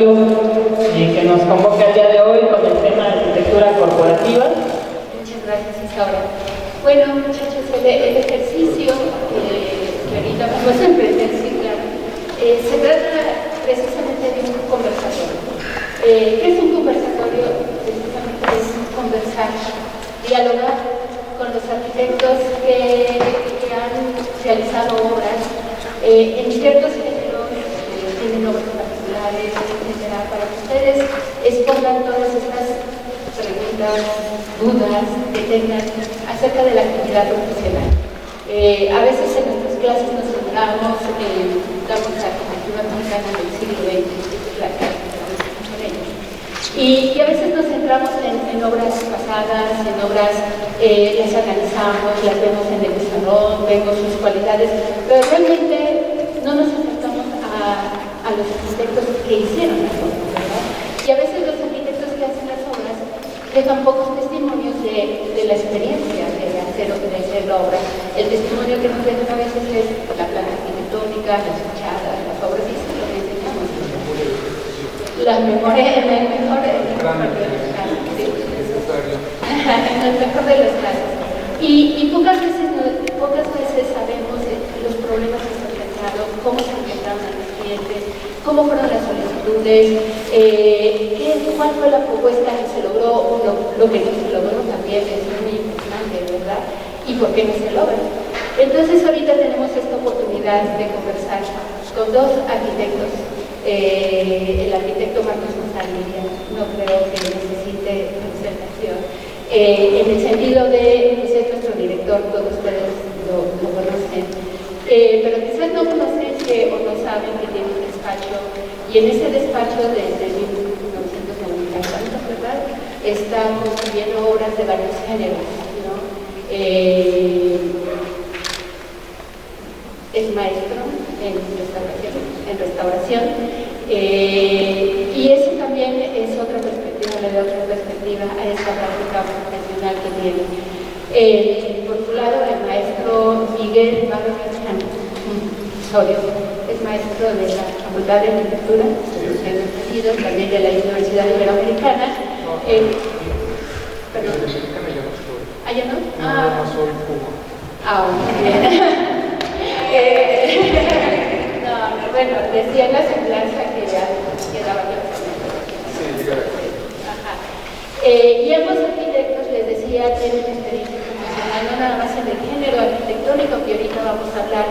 Rosario, que nos convoca el día de hoy con el tema de arquitectura corporativa. Muchas gracias, Isaura. Bueno, muchachos, el ejercicio que ahorita vamos a emprender, sí, claro, se trata precisamente de un conversatorio. ¿Qué es un conversatorio? Precisamente es conversar, dialogar con los arquitectos que han realizado obras en ciertos géneros, tienen obras particulares, etcétera, para que ustedes expongan todas estas preguntas, dudas que tengan acerca de la actividad profesional. A veces en nuestras clases nos centramos damos arquitectura mexicana del siglo XX, y a veces nos centramos en obras pasadas, en obras, las analizamos, las vemos en el salón, vemos sus cualidades, pero realmente no nos enfrentamos a los arquitectos que hicieron las obras, ¿verdad? Y a veces los arquitectos que hacen las obras dejan pocos testimonios de la experiencia de hacer la obra. El testimonio que nos dejan a veces es la planta arquitectónica, las fachadas, las obras, y eso es lo que enseñamos. Las memorias, en el mejor de los casos. Y pocas veces sabemos los problemas que se enfrentaron, cómo se enfrentaron a los clientes, cómo fueron las solicitudes, cuál fue la propuesta que se logró, lo que no se logró también es muy importante, ¿verdad? Y por qué no se logra. Entonces ahorita tenemos esta oportunidad de conversar con dos arquitectos. El arquitecto Marcos González no creo que necesite presentación, en el sentido de, pues es nuestro director, todos ustedes lo conocen, pero quizás no conocen o no saben que tiene un despacho, y en ese despacho desde 1990, ¿verdad? Está construyendo obras de varios géneros, ¿no? Es maestro en restauración, y eso también es otra perspectiva, le da otra perspectiva a esta práctica profesional que tiene. Por su lado, el maestro Miguel Barrio Osorio es maestro de la Facultad de Arquitectura, también de la Universidad Iberoamericana. Perdón. ¿Allá no? No soy Cuba. Muy bien. Bueno, decía la semblanza que daba clase. Sí, dígame. Y ambos arquitectos, les decía, tienen experiencia profesional, no nada más en el género arquitectónico que ahorita vamos a hablar,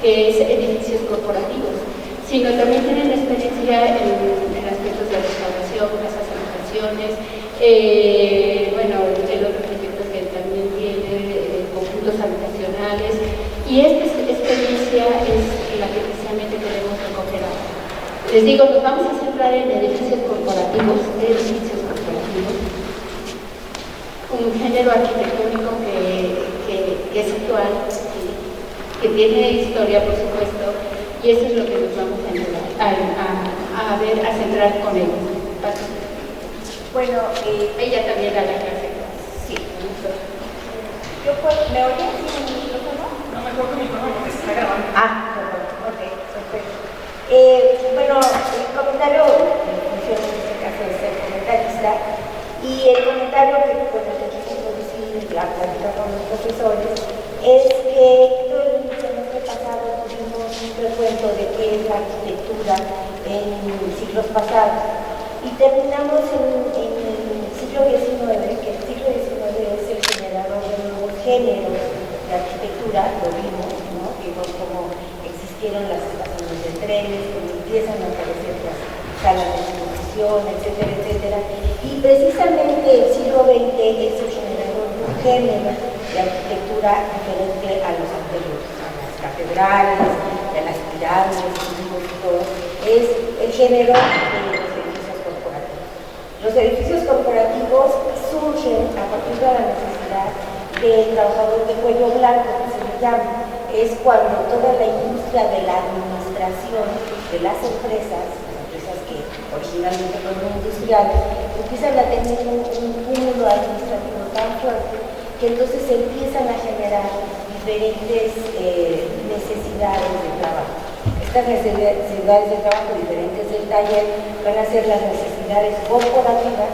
que es edificios corporativos, sino también tienen experiencia en aspectos de restauración, casas habitaciones, bueno, el otro arquitecto que también tiene conjuntos habitacionales, y esta experiencia es la que precisamente queremos recoger ahora. Les digo, nos vamos a centrar en edificios corporativos, un género arquitectónico que es actual, que tiene historia, por supuesto, y eso es lo que nos vamos a centrar con ellos. Bueno, ella también da la clase. Sí, ¿me oyen sin el micrófono? No, mejor que mi micrófono porque se está grabando. Perdón, ok, perfecto. Bueno, el comentario, mi función en este caso es ser comentarista, y el comentario que quiero introducir la plática con los profesores es que todo el semestre pasado tuvimos un recuento de qué es la arquitectura en siglos pasados, y terminamos en el siglo XIX, que el siglo XIX es el generador de nuevos géneros de arquitectura, lo vimos, ¿no? Vimos cómo existieron las estaciones de trenes, cómo empiezan a aparecer las salas de exposición, etcétera, etcétera. Y precisamente el siglo XX es el generador de un género de arquitectura diferente a los anteriores, a las catedrales, a las pirámides, todo. Es el género de los edificios corporativos. Los edificios corporativos surgen a partir de la necesidad del trabajador de cuello blanco, que se le llama. Es cuando toda la industria de la administración de las empresas que originalmente fueron industriales, empiezan a tener un cúmulo administrativo tan fuerte que entonces se empiezan a generar diferentes necesidades de trabajo. estas necesidades de trabajo diferentes del taller van a ser las necesidades corporativas,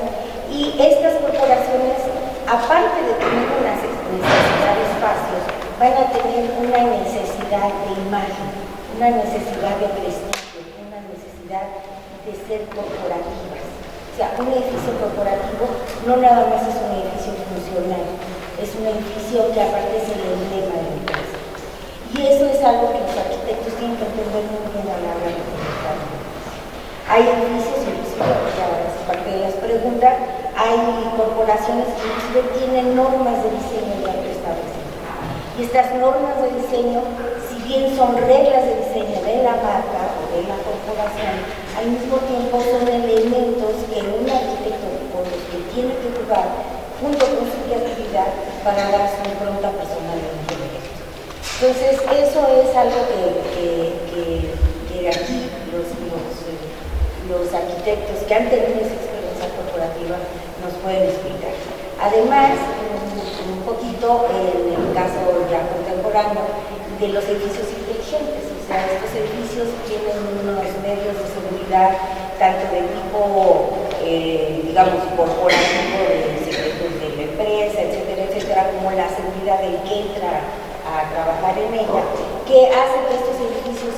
y estas corporaciones, aparte de tener una necesidad de espacios, van a tener una necesidad de imagen, una necesidad de prestigio, una necesidad de ser corporativas. O sea, un edificio corporativo no nada más es un edificio funcional, es un edificio que aparte es el emblema de la empresa. Y eso es algo que los arquitectos tienen que entender muy bien a la hora de proyectar. Hay edificios, inclusive, ya es parte de las preguntas, hay corporaciones que inclusive tienen normas de diseño ya preestablecidas. Y estas normas de diseño, si bien son reglas de diseño de la marca o de la corporación, al mismo tiempo son elementos que un arquitecto con los que tiene que jugar junto con su creatividad para dar su impronta personal en el proyecto. Entonces, eso es algo que aquí los arquitectos que han tenido esa experiencia corporativa nos pueden explicar. Además, un poquito en el caso ya contemporáneo de los edificios inteligentes, o sea, estos edificios tienen unos medios de seguridad tanto de tipo, digamos, corporativo, de secretos de la empresa, etcétera, etcétera, como la seguridad del que entra a trabajar en ella, que hace que estos edificios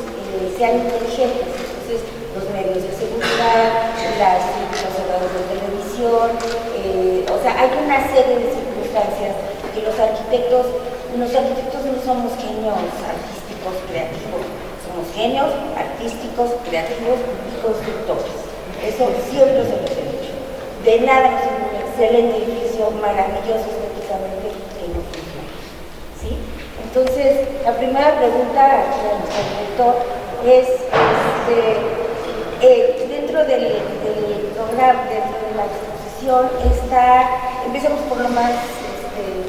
sean inteligentes. Entonces, los medios de seguridad, los cerrados de televisión, o sea, hay una serie de circunstancias que los arquitectos no somos genios artísticos creativos, somos genios artísticos creativos y constructores. Eso siempre se los he dicho. De nada es un excelente edificio, maravilloso estéticamente, que no funciona. ¿Sí? Entonces, la primera pregunta al director es, dentro del programa, dentro de la exposición, empecemos por lo más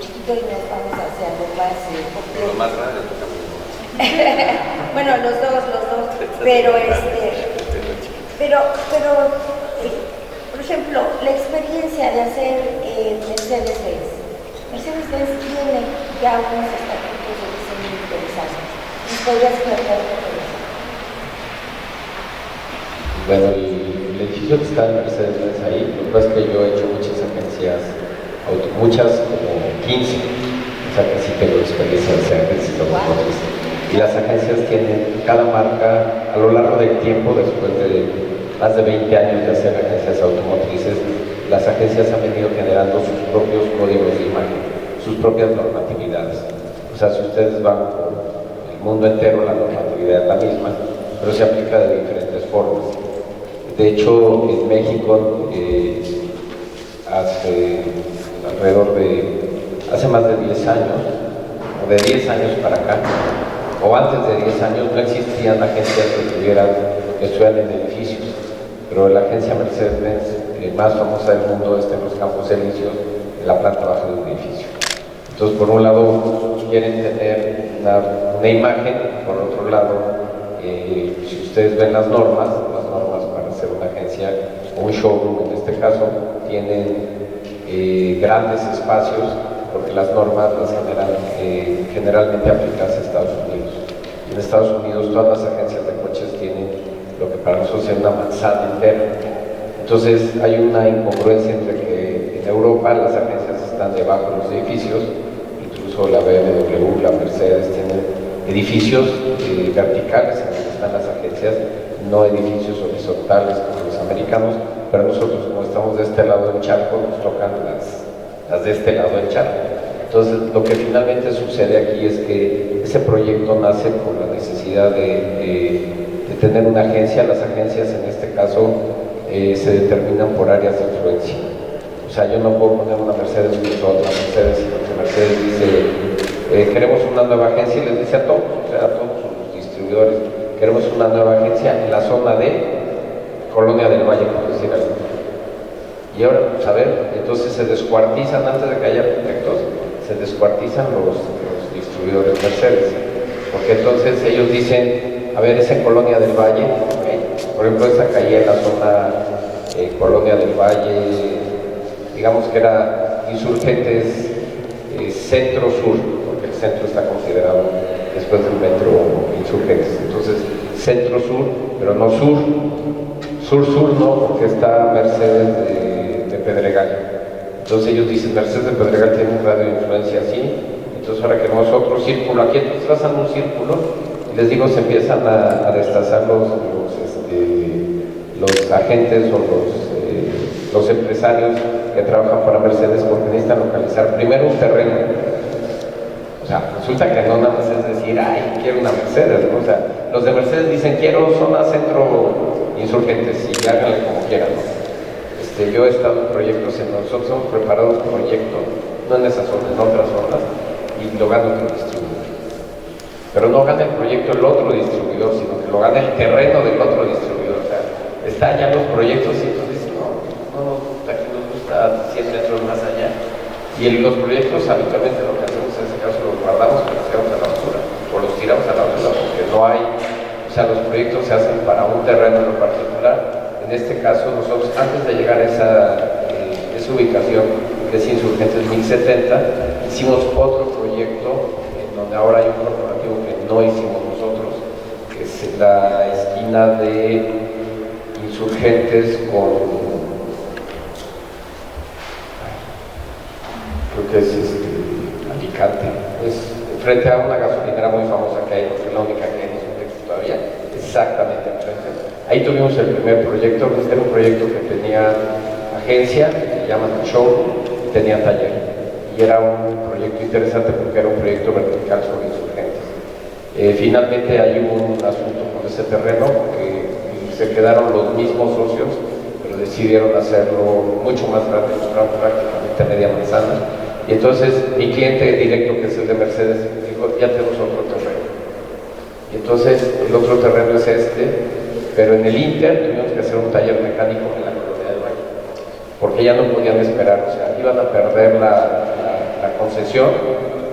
chiquito y nos vamos hacia lo más complejo. Lo más grande. Bueno, los dos, pero por ejemplo, la experiencia de hacer Mercedes-Benz. Mercedes-Benz tiene ya unos estatutos de diseño interesantes. ¿Nos podrías platicar un poco de eso? Bueno, el edificio que está en Mercedes-Benz ahí, lo que pasa es que yo he hecho muchas agencias, muchas como 15, o sea que sí tengo experiencia de hacer agencias automotrices. Y las agencias tienen, cada marca, a lo largo del tiempo, después de más de 20 años de hacer agencias automotrices, las agencias han venido generando sus propios códigos de imagen, sus propias normatividades. O sea, si ustedes van por el mundo entero, la normatividad es la misma, pero se aplica de diferentes formas. De hecho, en México, hace más de 10 años, o de 10 años para acá, o antes de 10 años, no existían agencias que estuvieran en edificios, pero la agencia Mercedes-Benz más famosa del mundo está en los Campos Elíseos, en la planta baja de un edificio. Entonces, por un lado, quieren tener una imagen, por otro lado, si ustedes ven las normas para hacer una agencia o un showroom, en este caso, tienen grandes espacios, porque las normas las generan generalmente aplicadas a Estados Unidos. En Estados Unidos todas las agencias de coches tienen lo que para nosotros es una manzana interna. Entonces hay una incongruencia entre que en Europa las agencias están debajo de los edificios, incluso la BMW, la Mercedes tienen edificios verticales en donde están las agencias, no edificios horizontales como los americanos, pero nosotros como estamos de este lado del charco nos tocan las de este lado del charco. Entonces lo que finalmente sucede aquí es que ese proyecto nace por la necesidad de tener una agencia. Las agencias en este caso se determinan por áreas de influencia. O sea, yo no puedo poner una Mercedes junto a otra Mercedes, sino que Mercedes dice queremos una nueva agencia y les dice a todos, o sea, a todos sus distribuidores, queremos una nueva agencia en la zona de Colonia del Valle, por decir algo. Y ahora, pues a ver, entonces se descuartizan, antes de que haya arquitectos, se descuartizan los distribuidores Mercedes, porque entonces ellos dicen, a ver, esa Colonia del Valle, okay, por ejemplo, esa calle en la zona Colonia del Valle, digamos que era Insurgentes centro-sur, porque el centro está considerado después del metro Insurgentes. Entonces, centro-sur, pero no sur. Sur-sur no, porque está Mercedes de Pedregal. Entonces ellos dicen, Mercedes de Pedregal tiene un radio de influencia así, entonces ahora queremos otro círculo. Aquí entonces trazan un círculo y les digo, se empiezan a destazar los agentes o los empresarios que trabajan para Mercedes, porque necesitan localizar primero un terreno. O sea, resulta que no nada más es decir, ay, quiero una Mercedes, ¿no? O sea, los de Mercedes dicen, quiero zona centro insurgentes, y háganle como quieran, ¿no? Yo he estado en proyectos en nosotros hemos preparado un proyecto, no en esa zona, en otras zonas, y lo gana otro distribuidor. Pero no gana el proyecto el otro distribuidor, sino que lo gana el terreno del otro distribuidor. O sea, están ya los proyectos y entonces dicen, no, aquí nos gusta 100 metros más allá. Y los proyectos habitualmente lo que hacemos en ese caso los guardamos y los tiramos a la basura, o los tiramos a la basura porque no hay, o sea, los proyectos se hacen para un terreno en lo particular. En este caso, nosotros antes de llegar a esa ubicación, que es Insurgentes 1070, hicimos otro proyecto en donde ahora hay un corporativo que no hicimos nosotros, que es en la esquina de Insurgentes con, creo que es Alicante, es frente a una gasolinera muy famosa que hay, que es la única que hay en Insurgentes todavía, exactamente enfrente. Ahí tuvimos el primer proyecto, era un proyecto que tenía agencia, que se llama Show, tenía taller. Y era un proyecto interesante porque era un proyecto vertical sobre insurgentes. Finalmente ahí hubo un asunto con ese terreno porque se quedaron los mismos socios, pero decidieron hacerlo mucho más grande, prácticamente media manzana. Y entonces mi cliente directo, que es el de Mercedes, dijo, ya tenemos otro terreno. Y entonces el otro terreno es pero en el Inter tuvimos que hacer un taller mecánico en la Colonia del Valle, porque ya no podían esperar, o sea, iban a perder la concesión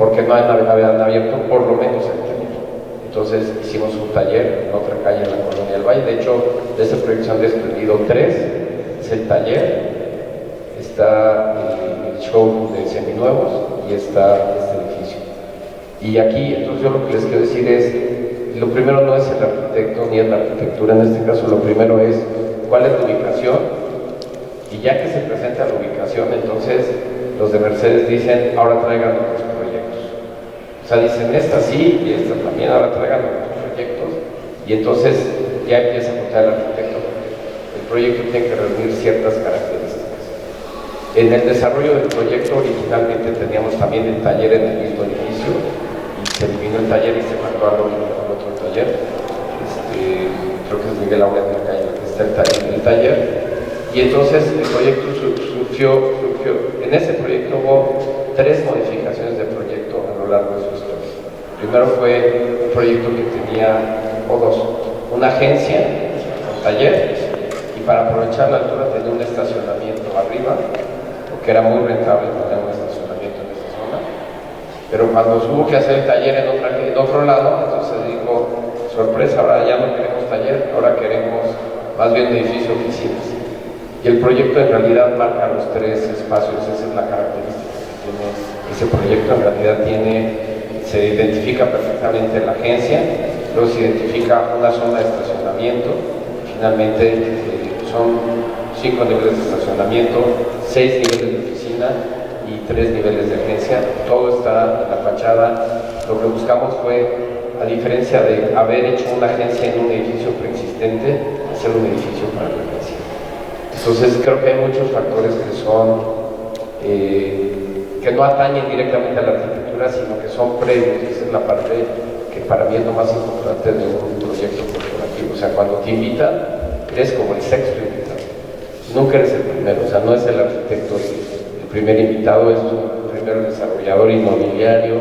porque no habían abierto por lo menos el taller. Entonces hicimos un taller en otra calle en la Colonia del Valle. De hecho, de ese proyecto se han desprendido 3, es el taller, está el show de seminuevos y está este edificio. Y aquí, entonces yo lo que les quiero decir es, lo primero no es el arquitecto ni es la arquitectura, en este caso lo primero es cuál es la ubicación, y ya que se presenta la ubicación, entonces los de Mercedes dicen, ahora traigan otros proyectos. O sea, dicen, esta sí y esta también, ahora traigan otros proyectos, y entonces ya empieza a contar el arquitecto. El proyecto tiene que reunir ciertas características. En el desarrollo del proyecto originalmente teníamos también el taller en el mismo edificio, y se eliminó el taller y se mandó al otro taller. Creo que es Miguel Aurea de la calle, que está el taller. Y entonces el proyecto surgió. En ese proyecto hubo 3 modificaciones de proyecto a lo largo de su historia. Primero fue un proyecto que tenía, o 2, una agencia, un taller, y para aprovechar la altura tenía un estacionamiento arriba, porque era muy rentable tener un estacionamiento en esa zona. Pero cuando hubo que hacer el taller en otro lado, entonces dijo, sorpresa, ahora ya no queremos taller, ahora queremos más bien un edificio de oficinas. Y el proyecto en realidad marca los 3 espacios, esa es la característica que tiene ese proyecto. En realidad se identifica perfectamente la agencia, luego se identifica una zona de estacionamiento, finalmente son 5 niveles de estacionamiento, 6 niveles de oficina y 3 niveles de agencia. Todo está en la fachada. Lo que buscamos fue, a diferencia de haber hecho una agencia en un edificio preexistente, hacer un edificio para la agencia. Entonces creo que hay muchos factores que son que no atañen directamente a la arquitectura, sino que son previos. Esa es la parte que para mí es lo más importante de un proyecto corporativo. O sea, cuando te invitan, eres como el sexto invitado, nunca eres el primero. O sea, no es el arquitecto el primer invitado, es primero el desarrollador inmobiliario,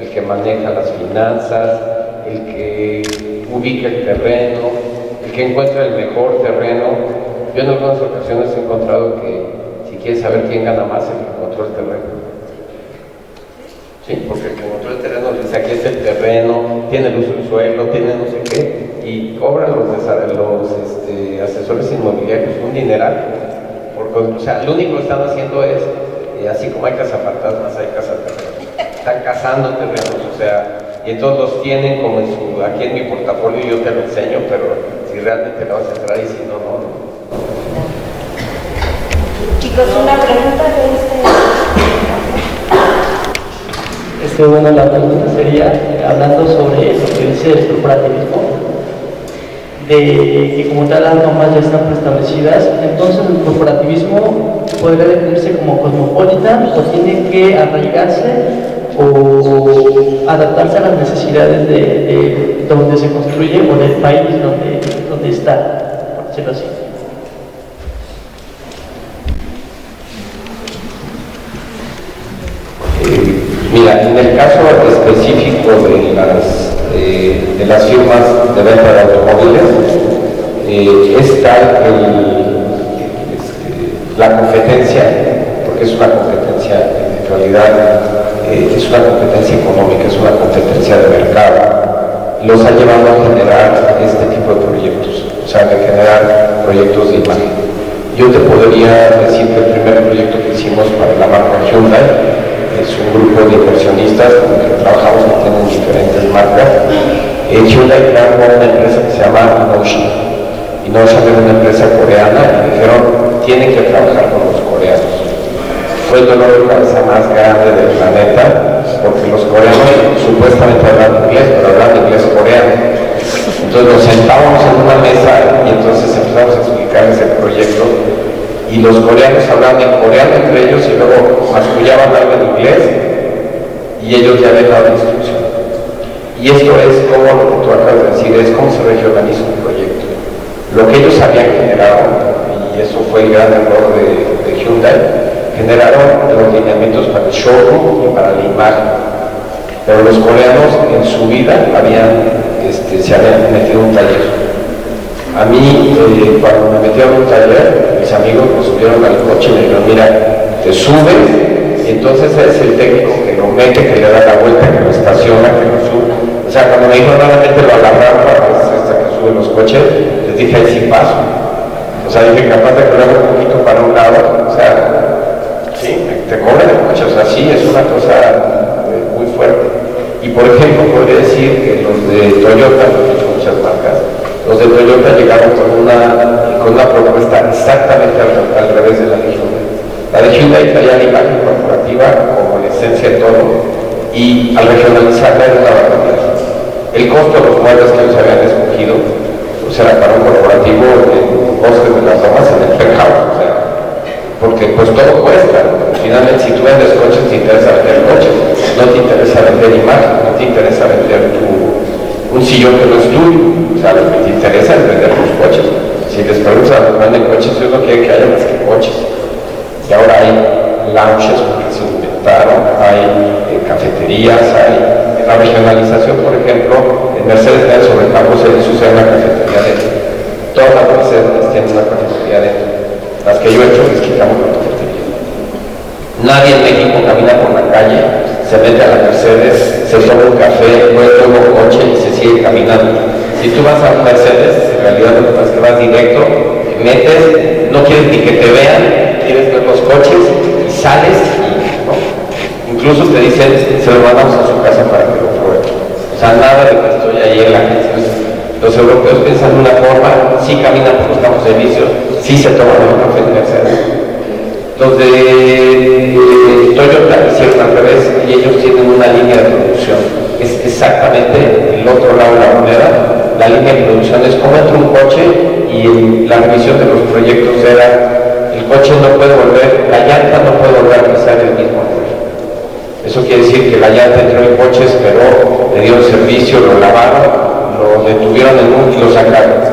el que maneja las finanzas, el que ubica el terreno, el que encuentra el mejor terreno. Yo en algunas ocasiones he encontrado que si quieres saber quién gana más, el que encontró el terreno. Sí, porque el que encontró el terreno le dice, aquí es el terreno, tiene el uso del suelo, tiene no sé qué, y cobran los asesores inmobiliarios un dineral. Porque, o sea, lo único que están haciendo es, así como hay cazafantasmas, hay cazaterrenos. Están cazando terrenos, o sea, y entonces los tienen como aquí en mi portafolio, yo te lo enseño, pero si realmente lo vas a entrar y si no, no. Chicos, una pregunta de Bueno, la pregunta sería, hablando sobre lo que dice el corporativismo, de que como tal las normas ya están preestablecidas, entonces el corporativismo podría definirse como cosmopolita o tiene que arraigarse o adaptarse a las necesidades de donde se construye o del país donde está, por decirlo así. Mira, en el caso específico de las firmas de venta de automóviles, es tal la competencia, porque es una competencia en realidad, es una competencia económica, es una competencia de mercado, los ha llevado a generar este tipo de proyectos, o sea, de generar proyectos de imagen. Yo te podría decir que el primer proyecto que hicimos para la marca Hyundai es un grupo de inversionistas con el que trabajamos, que tienen diferentes marcas. Hyundai creó una empresa que se llama Notion. Y Notion es una empresa coreana y dijeron, tienen que trabajar con los coreanos. Fue el dolor de cabeza más grande del planeta, porque los coreanos supuestamente hablan inglés, pero hablan inglés coreano. Entonces nos sentábamos en una mesa y entonces empezamos a explicarles el proyecto. Y los coreanos hablaban en coreano entre ellos y luego mascullaban algo en inglés y ellos ya habían dado la instrucción. Y esto es como lo que tú acabas de decir, es cómo se regionaliza un proyecto. Lo que ellos habían generado, y eso fue el gran error de Hyundai, generaron los lineamientos para el showroom y para la imagen. Pero los coreanos en su vida se habían metido en un taller. A mí, cuando me metieron en un taller, mis amigos me subieron al coche y me dijeron, mira, te subes, y entonces es el técnico que lo mete, que le da la vuelta, que lo estaciona, que lo sube. O sea, cuando me dijo nuevamente lo agarraron para que suben los coches, les dije, ahí sí paso. O sea, dije, capaz de que lo haga un poquito para un lado, o sea, sí, te cobran el coche, o sea, sí, es una cosa muy fuerte. Y por ejemplo, podría decir que los de Toyota, porque he hecho muchas marcas, los de Toyota llegaron con una propuesta exactamente al revés de la de Hyundai. La de Hyundai traía la imagen corporativa como la esencia de todo, y al regionalizarla era una barbaridad. El costo de los muebles que ellos habían escogido, pues era para un corporativo en Bosques de las Lomas, en el penthouse, o sea, porque pues todo cuesta. Finalmente, si tú vendes coches, te interesa vender coches, no te interesa vender imagen, no te interesa vender un sillón que no es tuyo. O sea, lo que te interesa es vender los coches. Si les preguntas a los que venden coches, ellos no quieren que haya más que coches. Y ahora hay lounges porque se inventaron, hay cafeterías, hay en la regionalización, por ejemplo, en Mercedes-Benz sobre Campos Elíseos hay una cafetería dentro. Todas las Mercedes tienen una cafetería dentro. Las que yo he hecho les quitamos la cafetería. Nadie en México camina por la calle, se mete a la Mercedes, se toma un café, luego un coche y se sigue caminando. Si tú vas a un Mercedes, en realidad lo que pasa es que vas directo, te metes, no quieres ni que te vean, quieres ver los coches y sales y ¿no? Incluso te dicen, se lo mandamos a su casa para que lo prueben. O sea, nada de que estoy ahí en la agencia. Los europeos piensan de una forma, sí caminan por los campos de servicio, sí se toman el café en Mercedes. Los de Toyota hicieron al revés y ellos tienen una línea de producción. Es exactamente el otro lado de la moneda. La línea de producción es como entra un coche y la revisión de los proyectos era el coche no puede volver, la llanta no puede volver a pisar el mismo error. Eso quiere decir que la llanta entró en el coche, esperó, le dieron servicio, lo lavaron, lo detuvieron y lo sacaron.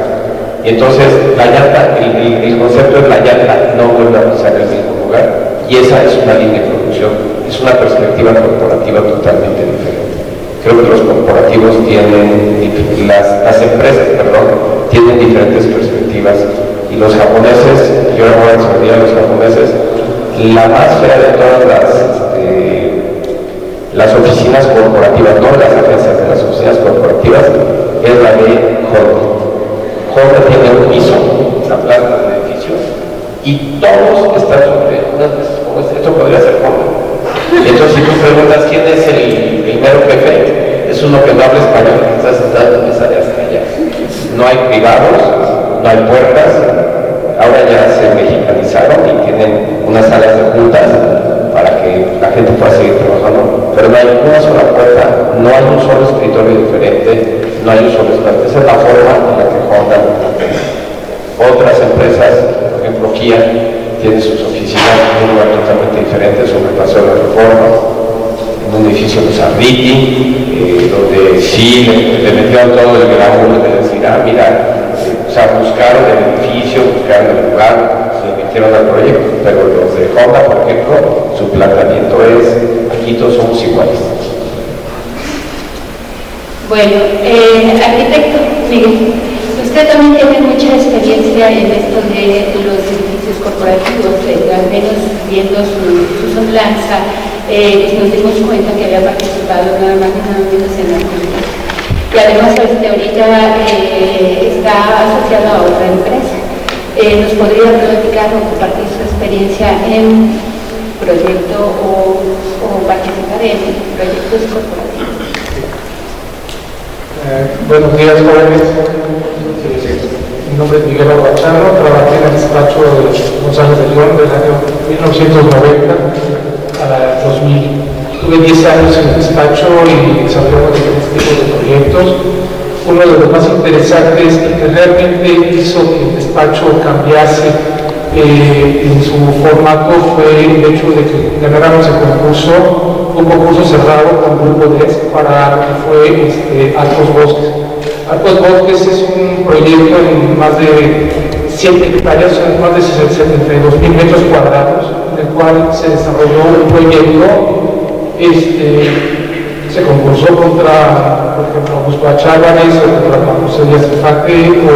Y entonces la llanta, el concepto es la llanta no vuelve a pisar el mismo lugar, y esa es una línea de producción, es una perspectiva corporativa totalmente diferente. Creo que los corporativos tienen, las empresas, tienen diferentes perspectivas, y los japoneses, yo le voy a enseñar a los japoneses, la más fea de todas las oficinas corporativas, no las agencias de las oficinas corporativas, es la de Honda. Honda tiene un piso, una planta de edificio, y todos están sobre unas mesas como esto podría ser Honda. Entonces, si tú preguntas quién es el mero jefe, es un uno que no habla español que está sentado en esa de hasta allá. No hay privados, no hay puertas, ahora ya se mexicanizaron y tienen unas salas de juntas para que la gente pueda seguir trabajando, pero no hay una sola puerta, no hay un solo escritorio diferente, no hay un solo espacio. Esa es la forma en la que Honda lo plantea. Otras empresas, por ejemplo Kia, tiene sus oficinas en un lugar totalmente diferente sobre el Paseo de la Reforma, en un edificio de Sarriti, donde sí le metieron todo el glamour de decir, mira, o sea, buscaron el edificio, buscaron el lugar, se metieron al proyecto, pero los de Honda, por ejemplo, su planteamiento es, aquí todos somos iguales. Bueno, arquitecto Miguel, usted también tiene mucha experiencia en esto de los edificios corporativos, al menos viendo su semblanza, nos dimos cuenta que había participado nada más y nada menos en la comunidad. Y además ahorita está asociado a otra empresa. ¿Nos podría platicar o compartir su experiencia en proyecto o participar en proyectos corporativos? Buenos días, jóvenes. Mi nombre es Miguel Aguachano, trabajé en el despacho de González de León del año 1990 a 2000. Tuve 10 años en el despacho y desarrollamos diferentes tipos de proyectos. Uno de los más interesantes que realmente hizo que el despacho cambiase en su formato fue el hecho de que ganáramos el concurso, un concurso cerrado con el grupo DES para que fue Altos Bosques. Altos Bosques es un proyecto en más de 7 hectáreas, son más de 72,000 metros cuadrados, en el cual se desarrolló un proyecto. Se concursó contra, por ejemplo, Augusto H. Álvarez, o contra Juan José Díaz Infante, o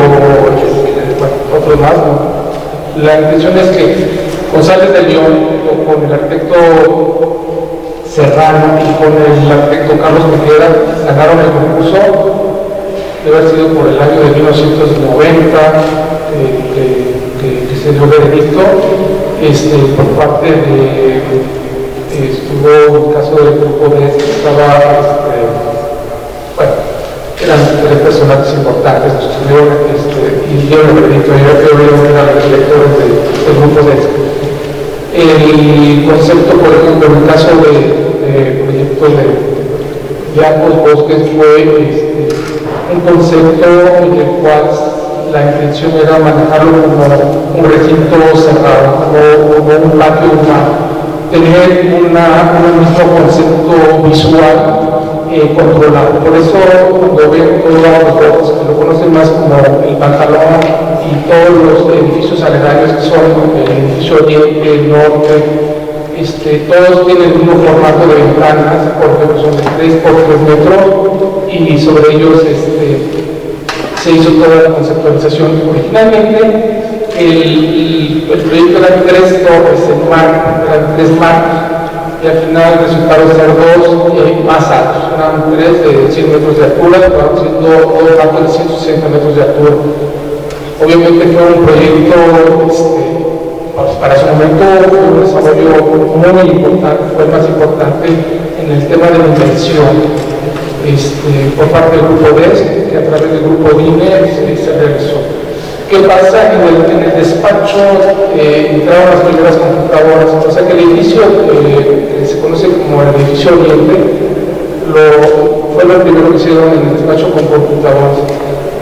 otros más, ¿no? La intención es que González de León, con el arquitecto Serrano y con el arquitecto Carlos Mejera, ganaron el concurso. Debe haber sido por el año de 1990 que se dio el veredicto por parte de estuvo el caso del grupo de que estaba eran tres personajes importantes que estuvieron y dieron el veredicto. Yo creo que eran los directores del grupo de el concepto, por ejemplo, en el caso del proyecto de Altos Bosques fue un concepto en el cual la intención era manejarlo como un recinto cerrado, como un patio urbano, tener un mismo concepto visual controlado. Por eso cuando ven todos los fotos que lo conocen más como el Pantalón y todos los edificios aledaños que son el edificio oriente, el norte, todos tienen el mismo formato de ventanas, por ejemplo son de 3 por 3 metros y sobre ellos se hizo toda la conceptualización. Originalmente el proyecto eran 3 torres en mar, eran 3 marcos y al final resultaron ser 2 más altos, eran 3 de 100 metros de altura, acabaron siendo 2 marcos de 160 metros de altura. Obviamente fue un proyecto para su momento fue un desarrollo muy importante, fue el más importante en el tema de la inversión por parte del grupo DES, que a través del grupo DINE se realizó. ¿Qué pasa? En el despacho entraron las primeras computadoras, o sea que el edificio que se conoce como el edificio Oriente fue lo primero que hicieron en el despacho con computadoras.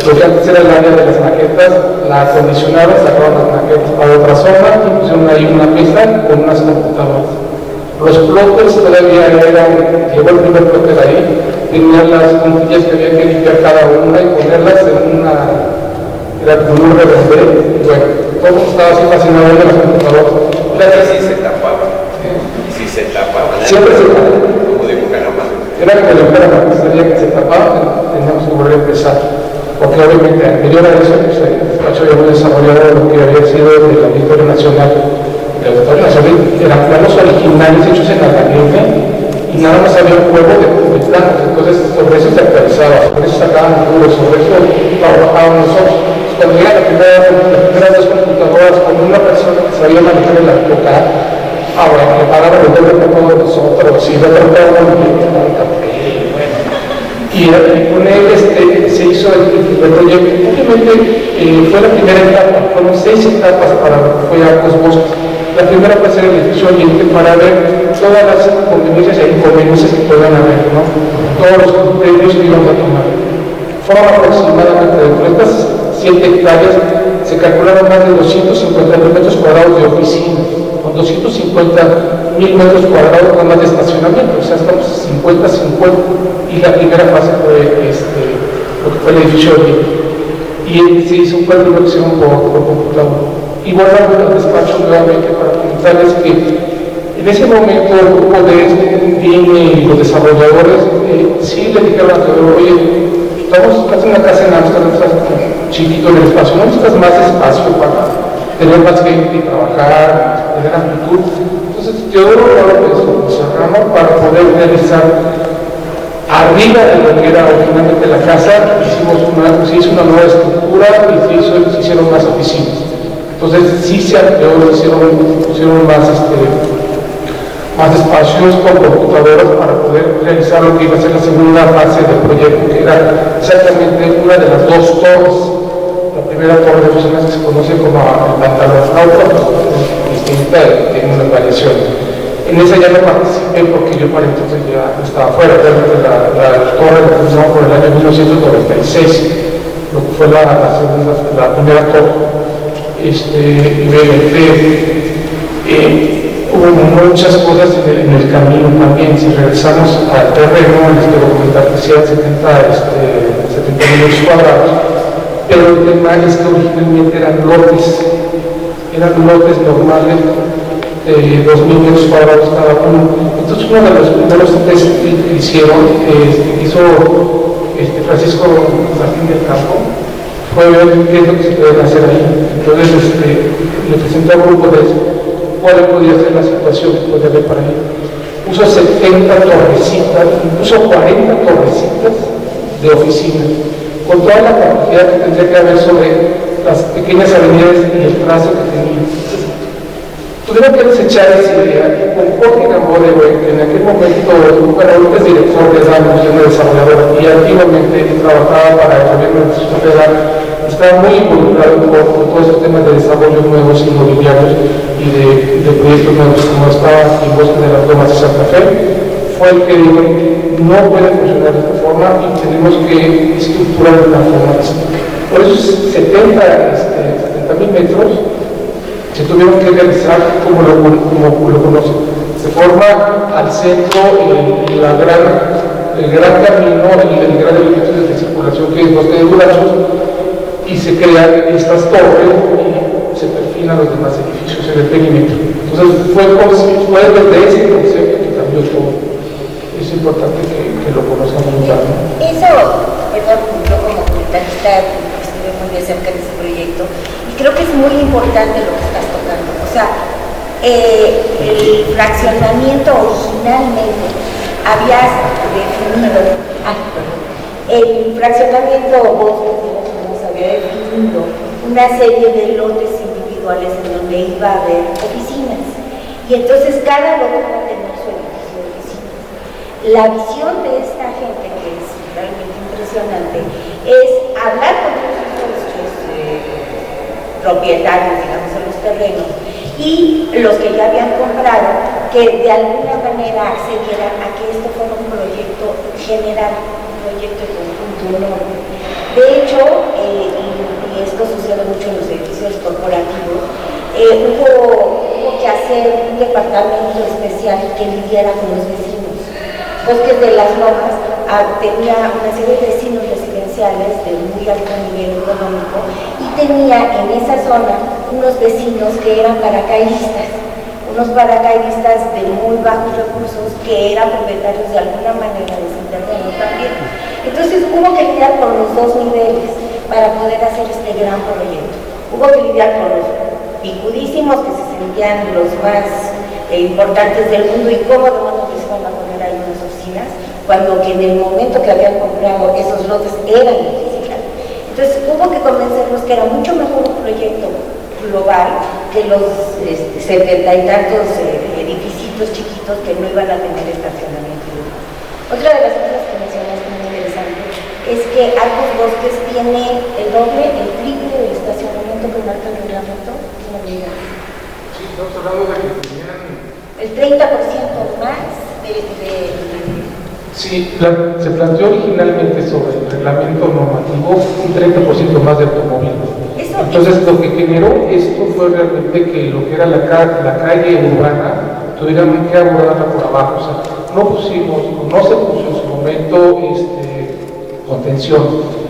Lo que antes era el área de las maquetas, la acondicionaron, sacaron las maquetas para otra zona y pusieron ahí una mesa con unas computadoras. Los plotters todavía llegó el primer plotter ahí, tenían las puntillas que había que limpiar cada una y ponerlas en era como un revés, bueno, todo el mundo estaba así fascinado de las computadoras. Pero sí se tapaban, sí se tapaban. Siempre se tapaban. Como digo, caramba. Era como de fuera, que sabía que se tapaban, teníamos que volver a empezar. Porque obviamente anterior a eso, pues, el despacho ya había desarrollado lo que había sido el Auditorio Nacional. El Auditorio Nacional eran planos originales hechos en albañilería y nada más había un juego de planos, entonces sobre eso se actualizaba, sobre eso sacaban números, sobre eso trabajábamos nosotros. Cuando llegan las primeras 2 computadoras con una persona que sabía manejar el AutoCAD, ahora le pagaban el doble por todos nosotros y le trataban de papel, bueno. Y con él se hizo el proyecto. Obviamente fue la primera etapa, fueron 6 etapas para lo que fue Arcos Bosques. La primera fue hacer el edificio oriente para ver todas las conveniencias e inconveniencias que puedan haber, ¿no? Todos los criterios que íbamos a tomar. Fueron aproximadamente dentro de estas 7 hectáreas, se calcularon más de 250.000 metros cuadrados de oficina, con 250.000 metros cuadrados nada más de estacionamiento, o sea, estamos 50-50, y la primera fase fue lo que fue el edificio oriente. Y se hizo un cálculo que hicieron por computador. Y volvamos al despacho nuevamente para comentarles que en ese momento el grupo de BIM y los desarrolladores sí le dijeron a Teodoro, oye, estamos casi en una casa en Amsterdam, estás como chiquito en el espacio, no necesitas más espacio para tener más gente y trabajar, tener amplitud. Entonces Teodoro lo pensó, Serrano, para poder realizar arriba de lo que era originalmente la casa, se hizo una nueva estructura y se hicieron más oficinas. Entonces sí se amplió, pusieron más espacios con computadoras para poder realizar lo que iba a ser la segunda fase del proyecto, que era exactamente una de las 2 torres. La primera torre de oficinas que se conoce como el pantalonauta, distinta, tiene unas variaciones. En esa ya no participé porque yo para entonces ya estaba fuera. Realmente la torre la comenzamos por el año 1996, lo que fue la primera torre. Hubo muchas cosas en el camino también. Si regresamos al terreno, les quiero comentar que sean 70 metros cuadrados, pero el tema es que originalmente eran lotes normales de 2.000 metros cuadrados cada uno. Entonces uno de los primeros test que hicieron, hizo Francisco Martín del Campo, fue ver qué es lo que se puede hacer ahí. Entonces le presenté al grupo de cuál podía ser la situación que podía haber para ahí. Puso 70 torrecitas, puso 40 torrecitas de oficina, con toda la capacidad que tendría que haber sobre las pequeñas avenidas y el trazo que tenía. Tuvieron que desechar esa idea con Jorge Gamboa, que en aquel momento, bueno, ahorita es director de Damos, ya no desarrollador, y antiguamente trabajaba para el gobierno de Distrito Federal, estaba muy involucrado con todos esos temas de desarrollo nuevos inmobiliarios y de proyectos nuevos, como estaba en Bosque de las Lomas de Santa Fe. Fue el que dijo, no puede funcionar de esta forma y tenemos que estructurar de una forma distinta. Por eso 70.000 metros se tuvieron que realizar como lo conocen. Se forma al centro el gran camino y el gran elemento de circulación que es Bosque de Durachos, y se crean estas torres y se perfilan los demás edificios en el perímetro. Entonces fue desde ese concepto que cambió todo. Es importante que lo conozcamos muy bien. Eso, perdón, yo como comentarista estuve muy de cerca de ese proyecto y creo que es muy importante lo que estás tocando. O sea, el fraccionamiento originalmente había definido, el fraccionamiento había definido una serie de lotes individuales en donde iba a haber oficinas y entonces cada lote va a tener su edificio de oficinas. La visión de esta gente, que es realmente impresionante, es hablar con todos estos propietarios, digamos, de los terrenos y los que ya habían comprado, que de alguna manera accedieran a que esto fuera un proyecto general, un proyecto de conjunto enorme. De hecho, y esto sucede mucho en los edificios corporativos, hubo que hacer un departamento especial que lidiara con los vecinos. Bosques de las Lomas tenía una serie de vecinos residenciales de muy alto nivel económico y tenía en esa zona unos vecinos que eran paracaidistas, unos paracaidistas de muy bajos recursos que eran propietarios de alguna manera de ese terreno también. Entonces hubo que lidiar con los 2 niveles para poder hacer este gran proyecto. Hubo que lidiar con los picudísimos que se sentían los más importantes del mundo y cómo demonios les iban a poner ahí unas oficinas, cuando que en el momento que habían comprado esos lotes eran oficinas. Entonces hubo que convencerlos que era mucho mejor un proyecto global que los 70 y tantos edificios chiquitos que no iban a tener estacionamiento. Otra de las cosas que mencionaste muy interesante es que Arcos Bosques tiene el doble, el triple del estacionamiento que marca el reglamento. ¿Cómo me digas? Sí, estamos hablando de que tenían... El 30% más de Sí, se planteó originalmente sobre el reglamento normativo un 30% más de automóviles. Entonces, lo que generó esto fue realmente que lo que era la calle urbana tuvieran que abordarla por abajo. O sea, no se puso en su momento contención.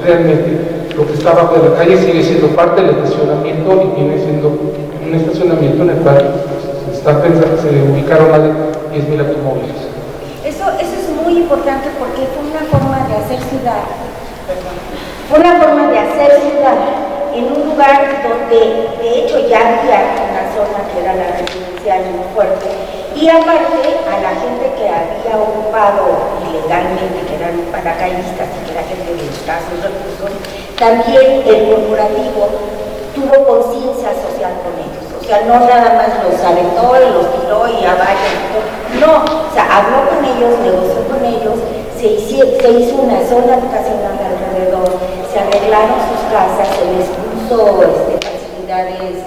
Realmente, lo que está abajo de la calle sigue siendo parte del estacionamiento y viene siendo un estacionamiento en el cual se ubicaron más de 10.000 automóviles. Eso es muy importante porque fue una forma de hacer ciudad. Fue una forma de hacer ciudad en un lugar donde de hecho ya había una zona que era la residencial muy fuerte, y aparte a la gente que había ocupado ilegalmente, que eran paracaidistas y que era gente de escasos recursos, también el corporativo tuvo conciencia social con ellos. O sea, no nada más los aventó, los tiró y a vaya, no, o sea, habló con ellos, negoció con ellos, se hizo una zona habitacional alrededor, se arreglaron sus casas, se les puso facilidades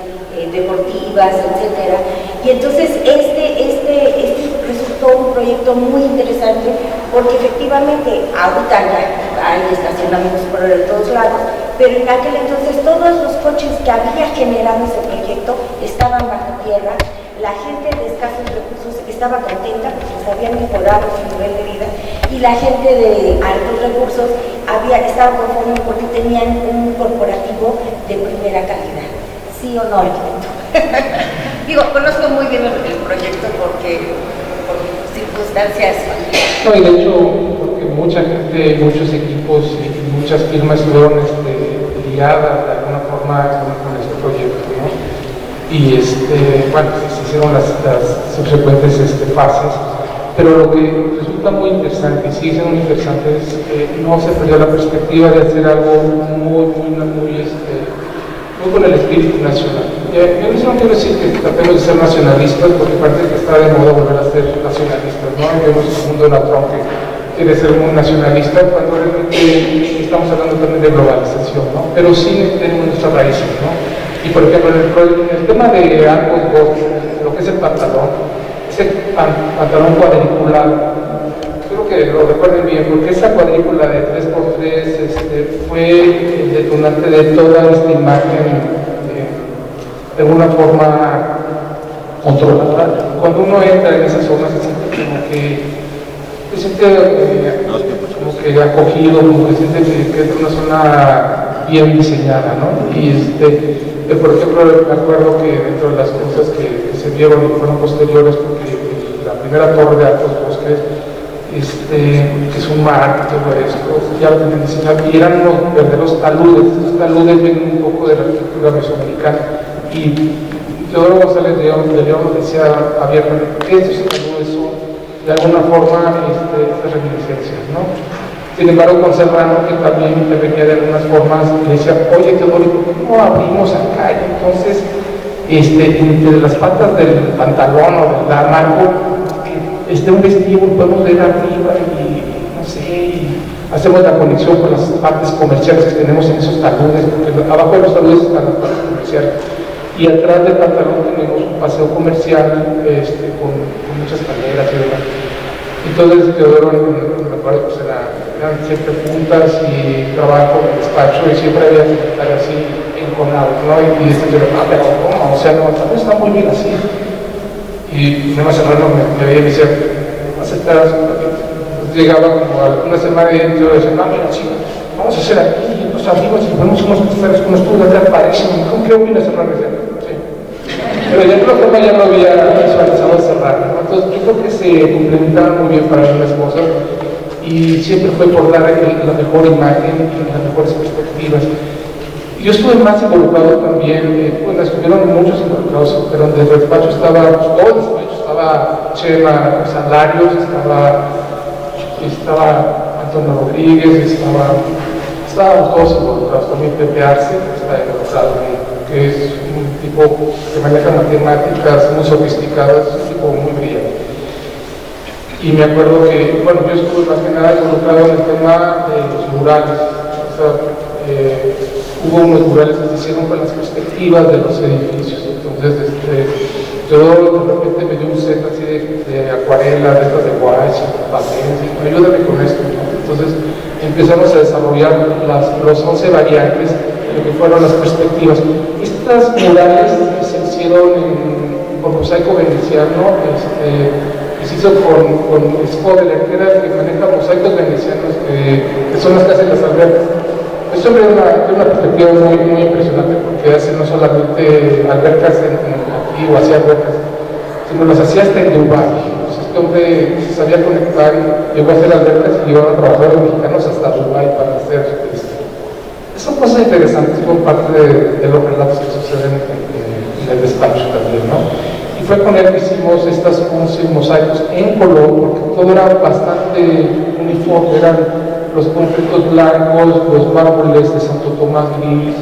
deportivas, etcétera. Y entonces este resultó un proyecto muy interesante porque efectivamente ahorita ya hay estacionamientos por todos lados, pero en aquel entonces todos los coches que había generado ese proyecto estaban bajo tierra. La gente de escasos recursos estaba contenta porque se había mejorado su nivel de vida, y la gente de altos recursos estaba conforme porque tenían un corporativo de primera calidad. ¿Sí o no, arquitecto? Digo, conozco muy bien el proyecto porque por circunstancias. No, y de hecho, porque mucha gente, muchos equipos y muchas firmas estuvieron ligadas de alguna forma con este proyecto, ¿no? Y bueno, se hicieron las subsecuentes fases, pero lo que resulta muy interesante y sigue siendo muy interesante es que no se perdió la perspectiva de hacer algo muy con el espíritu nacional. Yo no quiero decir que tratemos de ser nacionalistas, porque parece que está de moda volver a ser nacionalistas, ¿no? Vemos el mundo de la Trump que quiere ser muy nacionalista, cuando realmente estamos hablando también de globalización, ¿no? Pero sí tenemos nuestras raíces, ¿no? Y por ejemplo, en el tema de Arcos Bosques, lo que es el pantalón, ese pantalón cuadricular, creo que lo recuerden bien, porque esa cuadrícula de 3x3 fue el detonante de toda esta imagen de una forma controlada. Cuando uno entra en esas zonas se siente como que acogido, como que siente que es una zona bien diseñada, ¿no? Y por ejemplo, me acuerdo que dentro de las cosas que se vieron y fueron posteriores, porque la primera torre de Arcos Bosques, que es un mar, todo esto, ya lo tenían diseñado, y eran unos verdaderos taludes. Estos taludes vienen un poco de la arquitectura mesoamericana, y Teodoro González de León nos decía abiertamente que estos taludes son de alguna forma estas reminiscencias, ¿no? Sin embargo, con Serrano, que también intervenía de algunas formas, le decía, oye Teodoro, ¿por qué no abrimos acá? Y entonces, entre las patas del pantalón o del marco, un vestíbulo, podemos ver arriba y no sé, y hacemos la conexión con las partes comerciales que tenemos en esos taludes, porque abajo de los taludes están las partes comerciales, y atrás del pantalón tenemos un paseo comercial con muchas escaleras y demás. Entonces Teodoro, me acuerdo, pues eran siempre juntas y trabajo en despacho, y siempre había secretarios así enconados, ¿no? Y yo, pero ¿cómo? O sea, no, también está muy bien así. Y nada más Serrano me veía y me decía, aceptar. Llegaba como a una semana y yo decía, no, mira, chico, vamos a hacer aquí los amigos y ponemos unos cruceros con unos estudios acá parísimos. ¿Qué opinas, Serrano? Sí. Pero ya creo que ya lo había visualizado Serrano, ¿no? Entonces yo creo que se complementaban muy bien para algunas cosas, y siempre fue por dar la mejor imagen y las mejores perspectivas. Yo estuve más involucrado también, bueno, estuvieron muchos involucrados, pero en el despacho estaba, todo el despacho, estaba Chema Salarios, estaba Antonio Rodríguez, estábamos todos involucrados, también Pepe Arce, que está involucrado, que es un tipo que maneja matemáticas muy sofisticadas, es un tipo muy brillante. Y me acuerdo que, bueno, yo estuve más que nada involucrado en el tema de los murales. O sea, hubo unos murales que se hicieron con las perspectivas de los edificios. Entonces, yo de repente me dio un set así de acuarela, de estas de guache, patentes, y ayúdame con esto, ¿no? Entonces empezamos a desarrollar los 11 variantes de lo que fueron las perspectivas. Estas murales se hicieron con mosaico veneciano, se hizo con Spodeler, que era el que maneja mosaicos venecianos, que son las que hacen las albercas. Esto tiene una perspectiva muy impresionante, porque hace no solamente albercas aquí o hacía albercas, sino las hacía hasta en Dubái. Este hombre se sabía conectar, llegó a hacer albercas y llevaron a trabajadores mexicanos hasta Dubái para hacer esto. Son cosas interesantes, son parte de los relatos que suceden en el despacho también, ¿no? Y fue con él que hicimos estas 11 mosaicos en color, porque todo era bastante uniforme, eran los concretos blancos, los mármoles de Santo Tomás gris,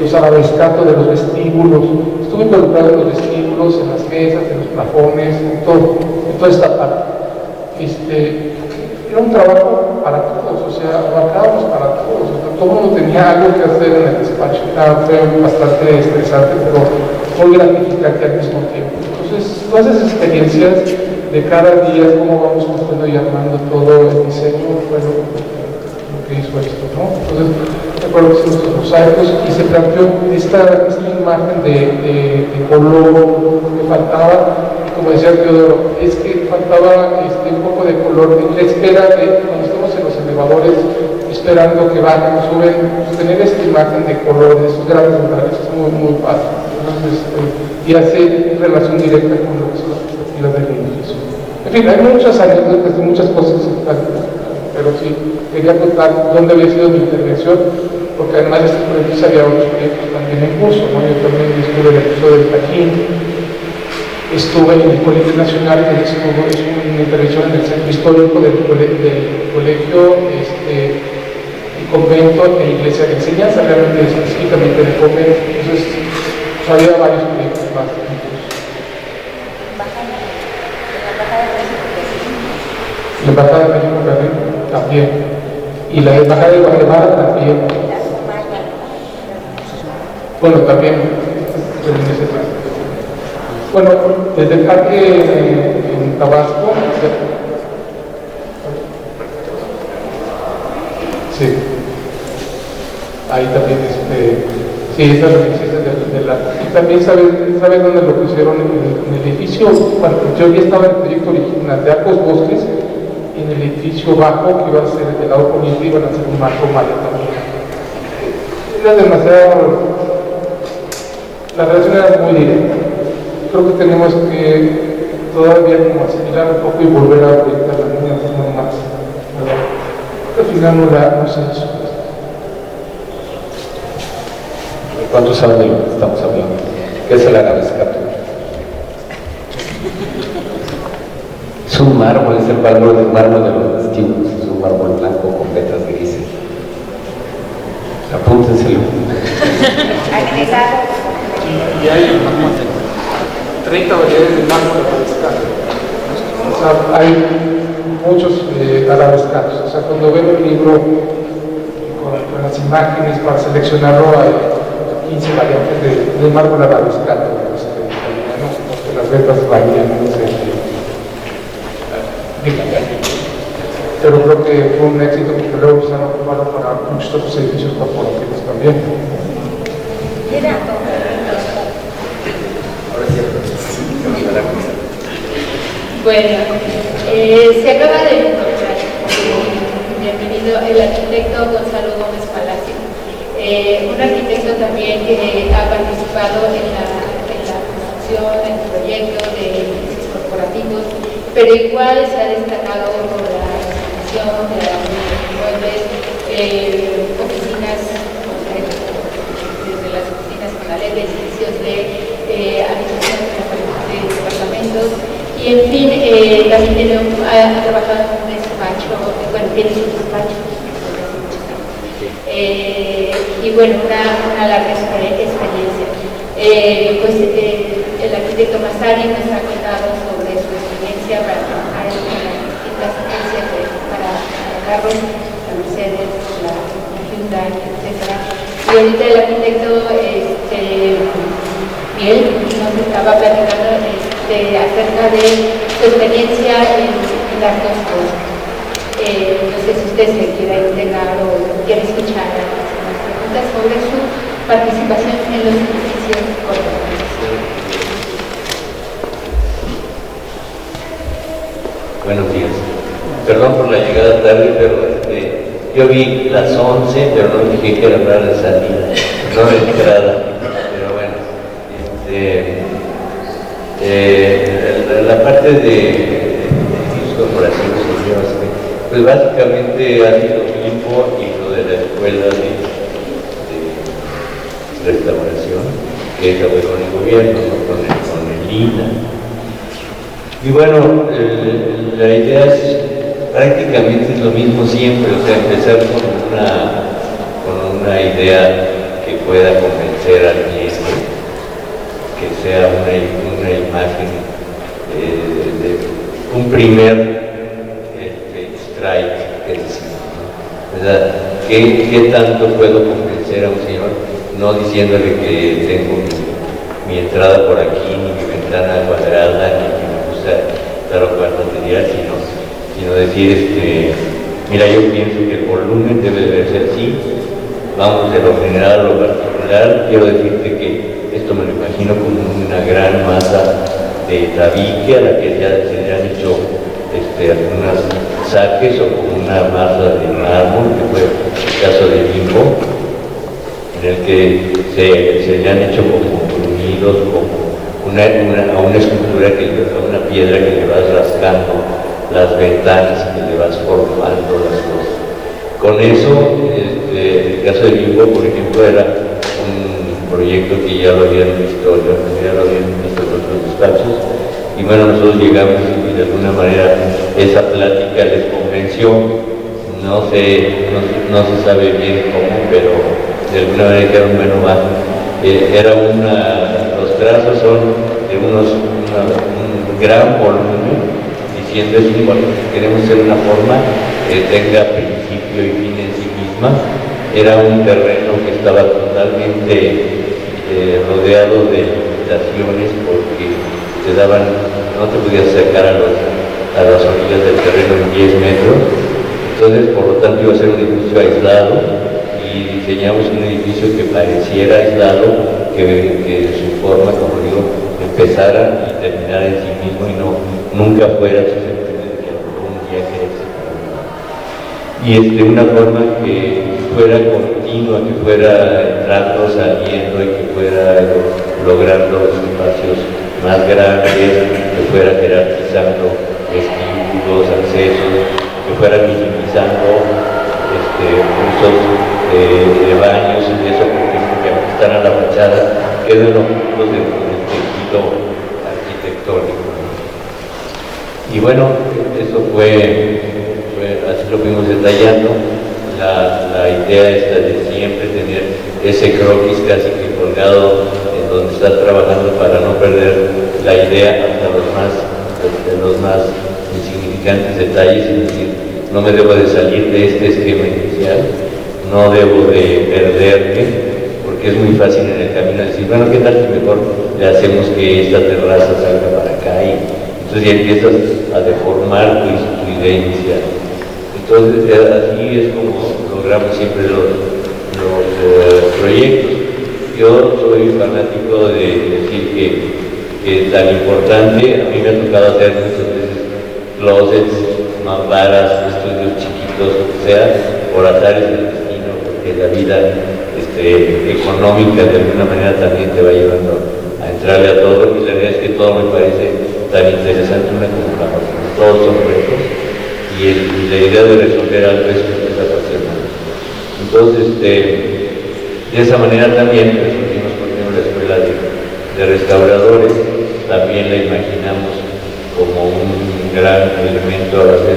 los arabescatos de los vestíbulos. Estuve involucrado en los vestíbulos, en las mesas, en los plafones, en toda esta parte. Era un trabajo para todos, o sea, abarcábamos para todos, o sea, todo el mundo tenía algo que hacer en el despacho. Fue bastante estresante, pero muy gratificante al mismo tiempo. Entonces, todas esas experiencias de cada día, cómo vamos construyendo y armando todo el diseño, fue lo que hizo esto, ¿no? Entonces, recuerdo que hicimos los mosaicos y se planteó esta imagen de color que faltaba, y como decía Teodoro, es que faltaba un poco de color, en la espera de, cuando estamos en los elevadores, esperando que bajen, suben, pues, tener esta imagen de color, de esos grandes lugares, es muy fácil. Entonces, y hace relación directa con lo que son las perspectivas del edificio. En fin, hay muchas anécdotas y muchas cosas, pero sí, quería contar dónde había sido mi intervención, porque además de este proyecto había otros proyectos también en curso, ¿no? Yo también estuve en el Museo del Tajín, estuve en el Colegio Nacional, que es una intervención en el centro histórico del colegio, el convento e iglesia de enseñanza, realmente específicamente en el convento. Entonces, había varios proyectos más. La Embajada de México también. Y la Embajada de Guatemala también. Bueno, también. Bueno, desde el parque en Tabasco. Sí. Ahí también sí, estas reminiscencias de la... Y también ¿saben dónde lo pusieron? En el edificio, bueno, yo ya estaba en el proyecto original de Arcos Bosques, y en el edificio bajo, que iba a ser del lado poniente, iban a hacer un marco maya también. Era demasiado... La relación era muy directa. Creo que tenemos que todavía como asimilar un poco y volver a proyectar la línea más, ¿verdad? Al final no se hizo. ¿Cuántos saben de lo que estamos hablando? ¿Qué es el arabescato? Es un mármol, es el mármol de los vestíbulos, es un mármol blanco con vetas grises. Apúntenselo. Y hay 30 variedades de mármol arabescato. O sea, hay muchos arabescatos. O sea, cuando ven un libro con las imágenes para seleccionarlo, hay 15 variantes de mármol arabescato, porque las vetas varían, no sé. Pero creo que fue un éxito porque luego se han ocupado para muchos otros edificios corporativos también. Bueno, se acaba de encontrar, bienvenido, el arquitecto Gonzalo Gómez Palacio. Un arquitecto también que ha participado en la construcción, en el proyecto de edificios corporativos, pero igual se ha destacado por la construcción de inmuebles, oficinas, desde las oficinas con la ley de edificios de habitaciones de departamentos, y en fin, también ha trabajado en un despacho, bueno, tiene su despacho. Y bueno, una larga experiencia. Pues el arquitecto Massari nos ha contado sobre su experiencia para trabajar en Parques, la Mercedes, la Hyundai, etc. Y ahorita el arquitecto Biel nos estaba platicando acerca de su experiencia en las dos cosas. No sé si usted se quiera integrar o quiere escuchar algunas preguntas sobre su participación en los edificios corporativos. Buenos días. Perdón por la llegada tarde, pero yo vi las 11, pero no dije que era hora de salida, no de entrada. Pero bueno, la parte de edificios corporativos, pues básicamente ha sido tiempo y lo de la escuela de restauración, que esa fue con el gobierno, ¿no? con el INA. Y bueno, la idea es prácticamente lo mismo siempre, o sea, empezar con una idea que pueda convencer al cliente, que sea una imagen de un primer strike, que decimos, ¿no? ¿Verdad? ¿Qué tanto puedo convencer a un señor? No diciéndole que tengo mi entrada por aquí, ni mi ventana cuadrada, ni que me gusta dar o cual material, sino decir, mira, yo pienso que el volumen debe de verse así, vamos de lo general a lo particular. Quiero decirte que esto me lo imagino como una gran masa de tabique a la que ya se le han hecho algunas saques, o como una masa de mármol, que fue el caso de Bimbo, en el que se le han hecho como unidos, como a una escultura, a una piedra que le vas rascando las ventanas, que le vas formando las cosas. Con eso, el caso de Bimbo, por ejemplo, era un proyecto que ya lo habían visto en otros despachos, y bueno, nosotros llegamos y de alguna manera esa plática les convenció. No se sabe bien cómo, pero de alguna manera dijeron, bueno, los trazos son de un gran volumen, diciendo queremos hacer una forma que tenga principio y fin en sí misma. Era un terreno que estaba totalmente rodeado de limitaciones, porque no te podías acercar a las orillas del terreno en 10 metros. Entonces, por lo tanto, iba a ser un edificio aislado, y diseñamos un edificio que pareciera aislado, que su forma, como digo, empezara y terminara en sí mismo, y nunca fuera susceptible de que un día crece. Y una forma que fuera continua, que fuera entrando, saliendo, y que fuera logrando espacios más grandes, que fuera jerarquizando vestíbulos, accesos, que fuera minimizando usos de baños y eso, porque están a la fachada, que es de los puntos del estilo arquitectónico. Y bueno, eso así lo fuimos detallando. La idea esta de siempre tener ese croquis casi que colgado en donde estás trabajando, para no perder la idea hasta los más insignificantes detalles, es decir, no me debo de salir de este esquema inicial, no debo de perderme, porque es muy fácil en el camino decir, bueno, ¿qué tal si mejor le hacemos que esta terraza salga para acá? Y entonces ya empiezas a deformar tu idea inicial. Entonces, así es como logramos siempre los proyectos. Yo soy fanático de decir que tan importante, a mí me ha tocado hacer muchas veces closets, mamparas, estudios chiquitos, lo que sea, por azares del destino, porque la vida económica de alguna manera también te va llevando a entrarle a todo, y la verdad es que todo me parece tan interesante una como la otra. Todos son retos, y la idea de resolver algo es apasionante. Entonces, de esa manera también resolvimos, por ejemplo, la escuela de restauradores. También la imaginamos como un gran elemento a base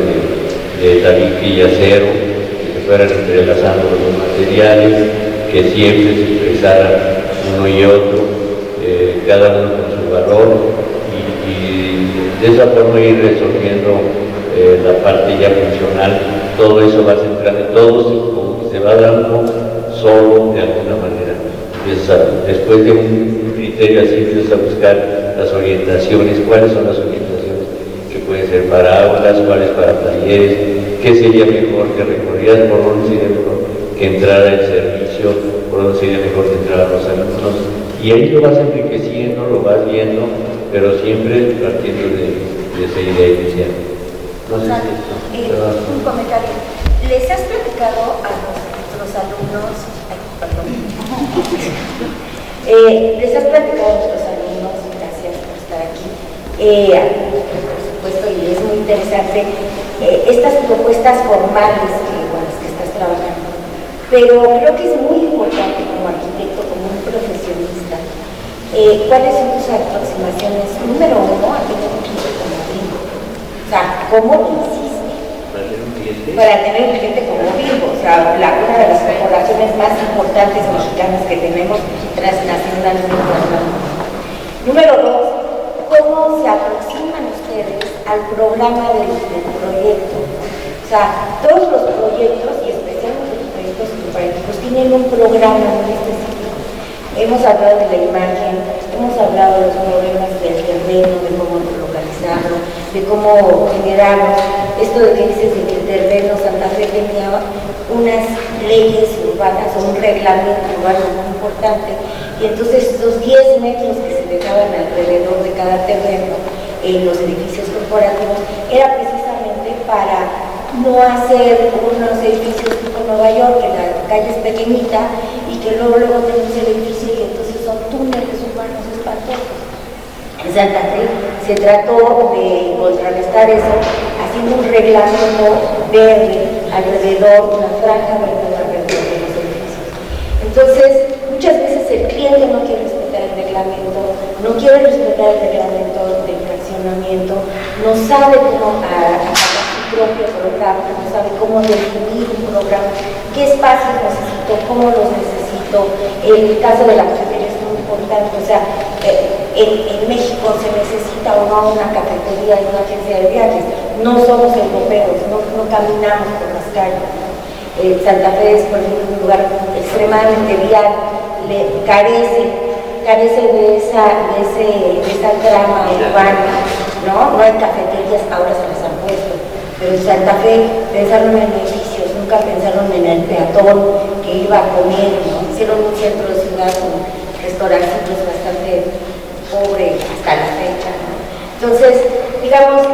de tabique y acero, que se fueran entrelazando los materiales, que siempre se expresaran uno y otro, cada uno con su valor, y de esa forma ir resolviendo la parte ya funcional todo eso va centrando, todo se va dando solo de alguna manera. Después de un criterio así empiezas a buscar las orientaciones, cuáles son las orientaciones que pueden ser para aulas, cuáles para talleres, qué sería mejor que recorrieras, por dónde sería mejor que entrara el servicio, por dónde sería mejor que entraran los alumnos, y ahí lo vas enriqueciendo, lo vas viendo, pero siempre partiendo de esa idea inicial. No sé si esto, un comentario. ¿Les has platicado a nuestros alumnos, les has platicado a nuestros alumnos, gracias por estar aquí, por supuesto, y es muy interesante, estas propuestas formales con las que estás trabajando? Pero creo que es muy importante como arquitecto, como un profesionista, ¿cuáles son tus aproximaciones? Número uno, a tener un cliente como Bimbo. O sea, ¿cómo lo hiciste? Para tener un cliente como Bimbo. O sea, una de las corporaciones más importantes mexicanas que tenemos, transnacionalmente hablando. Número dos, ¿cómo se aproximan ustedes al programa del proyecto? O sea, todos los proyectos, y especialmente los proyectos corporativos, tienen un programa muy específico. Hemos hablado de la imagen, hemos hablado de los problemas del terreno, de cómo localizarlo, de cómo generarlo. Esto de que dices de que el terreno, Santa Fe tenía unas leyes urbanas o un reglamento urbano muy importante, y entonces los 10 metros que se dejaban alrededor de cada terreno en los edificios corporativos era precisamente para no hacer unos edificios tipo Nueva York, que la calle es pequeñita y que luego tenemos el edificio y entonces son túneles urbanos espantosos. En Santa Fe se trató de contrarrestar eso haciendo un reglamento verde alrededor, una franja verde alrededor de los edificios. Entonces, muchas veces el cliente no quiere respetar el reglamento, no quiere respetar el reglamento del fraccionamiento, no sabe cómo propio programa, no sabe cómo definir un programa, qué espacios necesito, cómo los necesito. El caso de la cafetería es muy importante, o sea, en México se necesita o no una cafetería y una agencia de viajes. No somos europeos, no caminamos por las calles. Santa Fe es, por ejemplo, un lugar extremadamente vial, carece de esa trama urbana, ¿no? No hay cafeterías, ahora se las han puesto. Pero en Santa Fe pensaron en edificios, nunca pensaron en el peatón que iba a comer, ¿no? Hicieron un centro de ciudad con restaurantes bastante pobre hasta la fecha, ¿no? Entonces, digamos,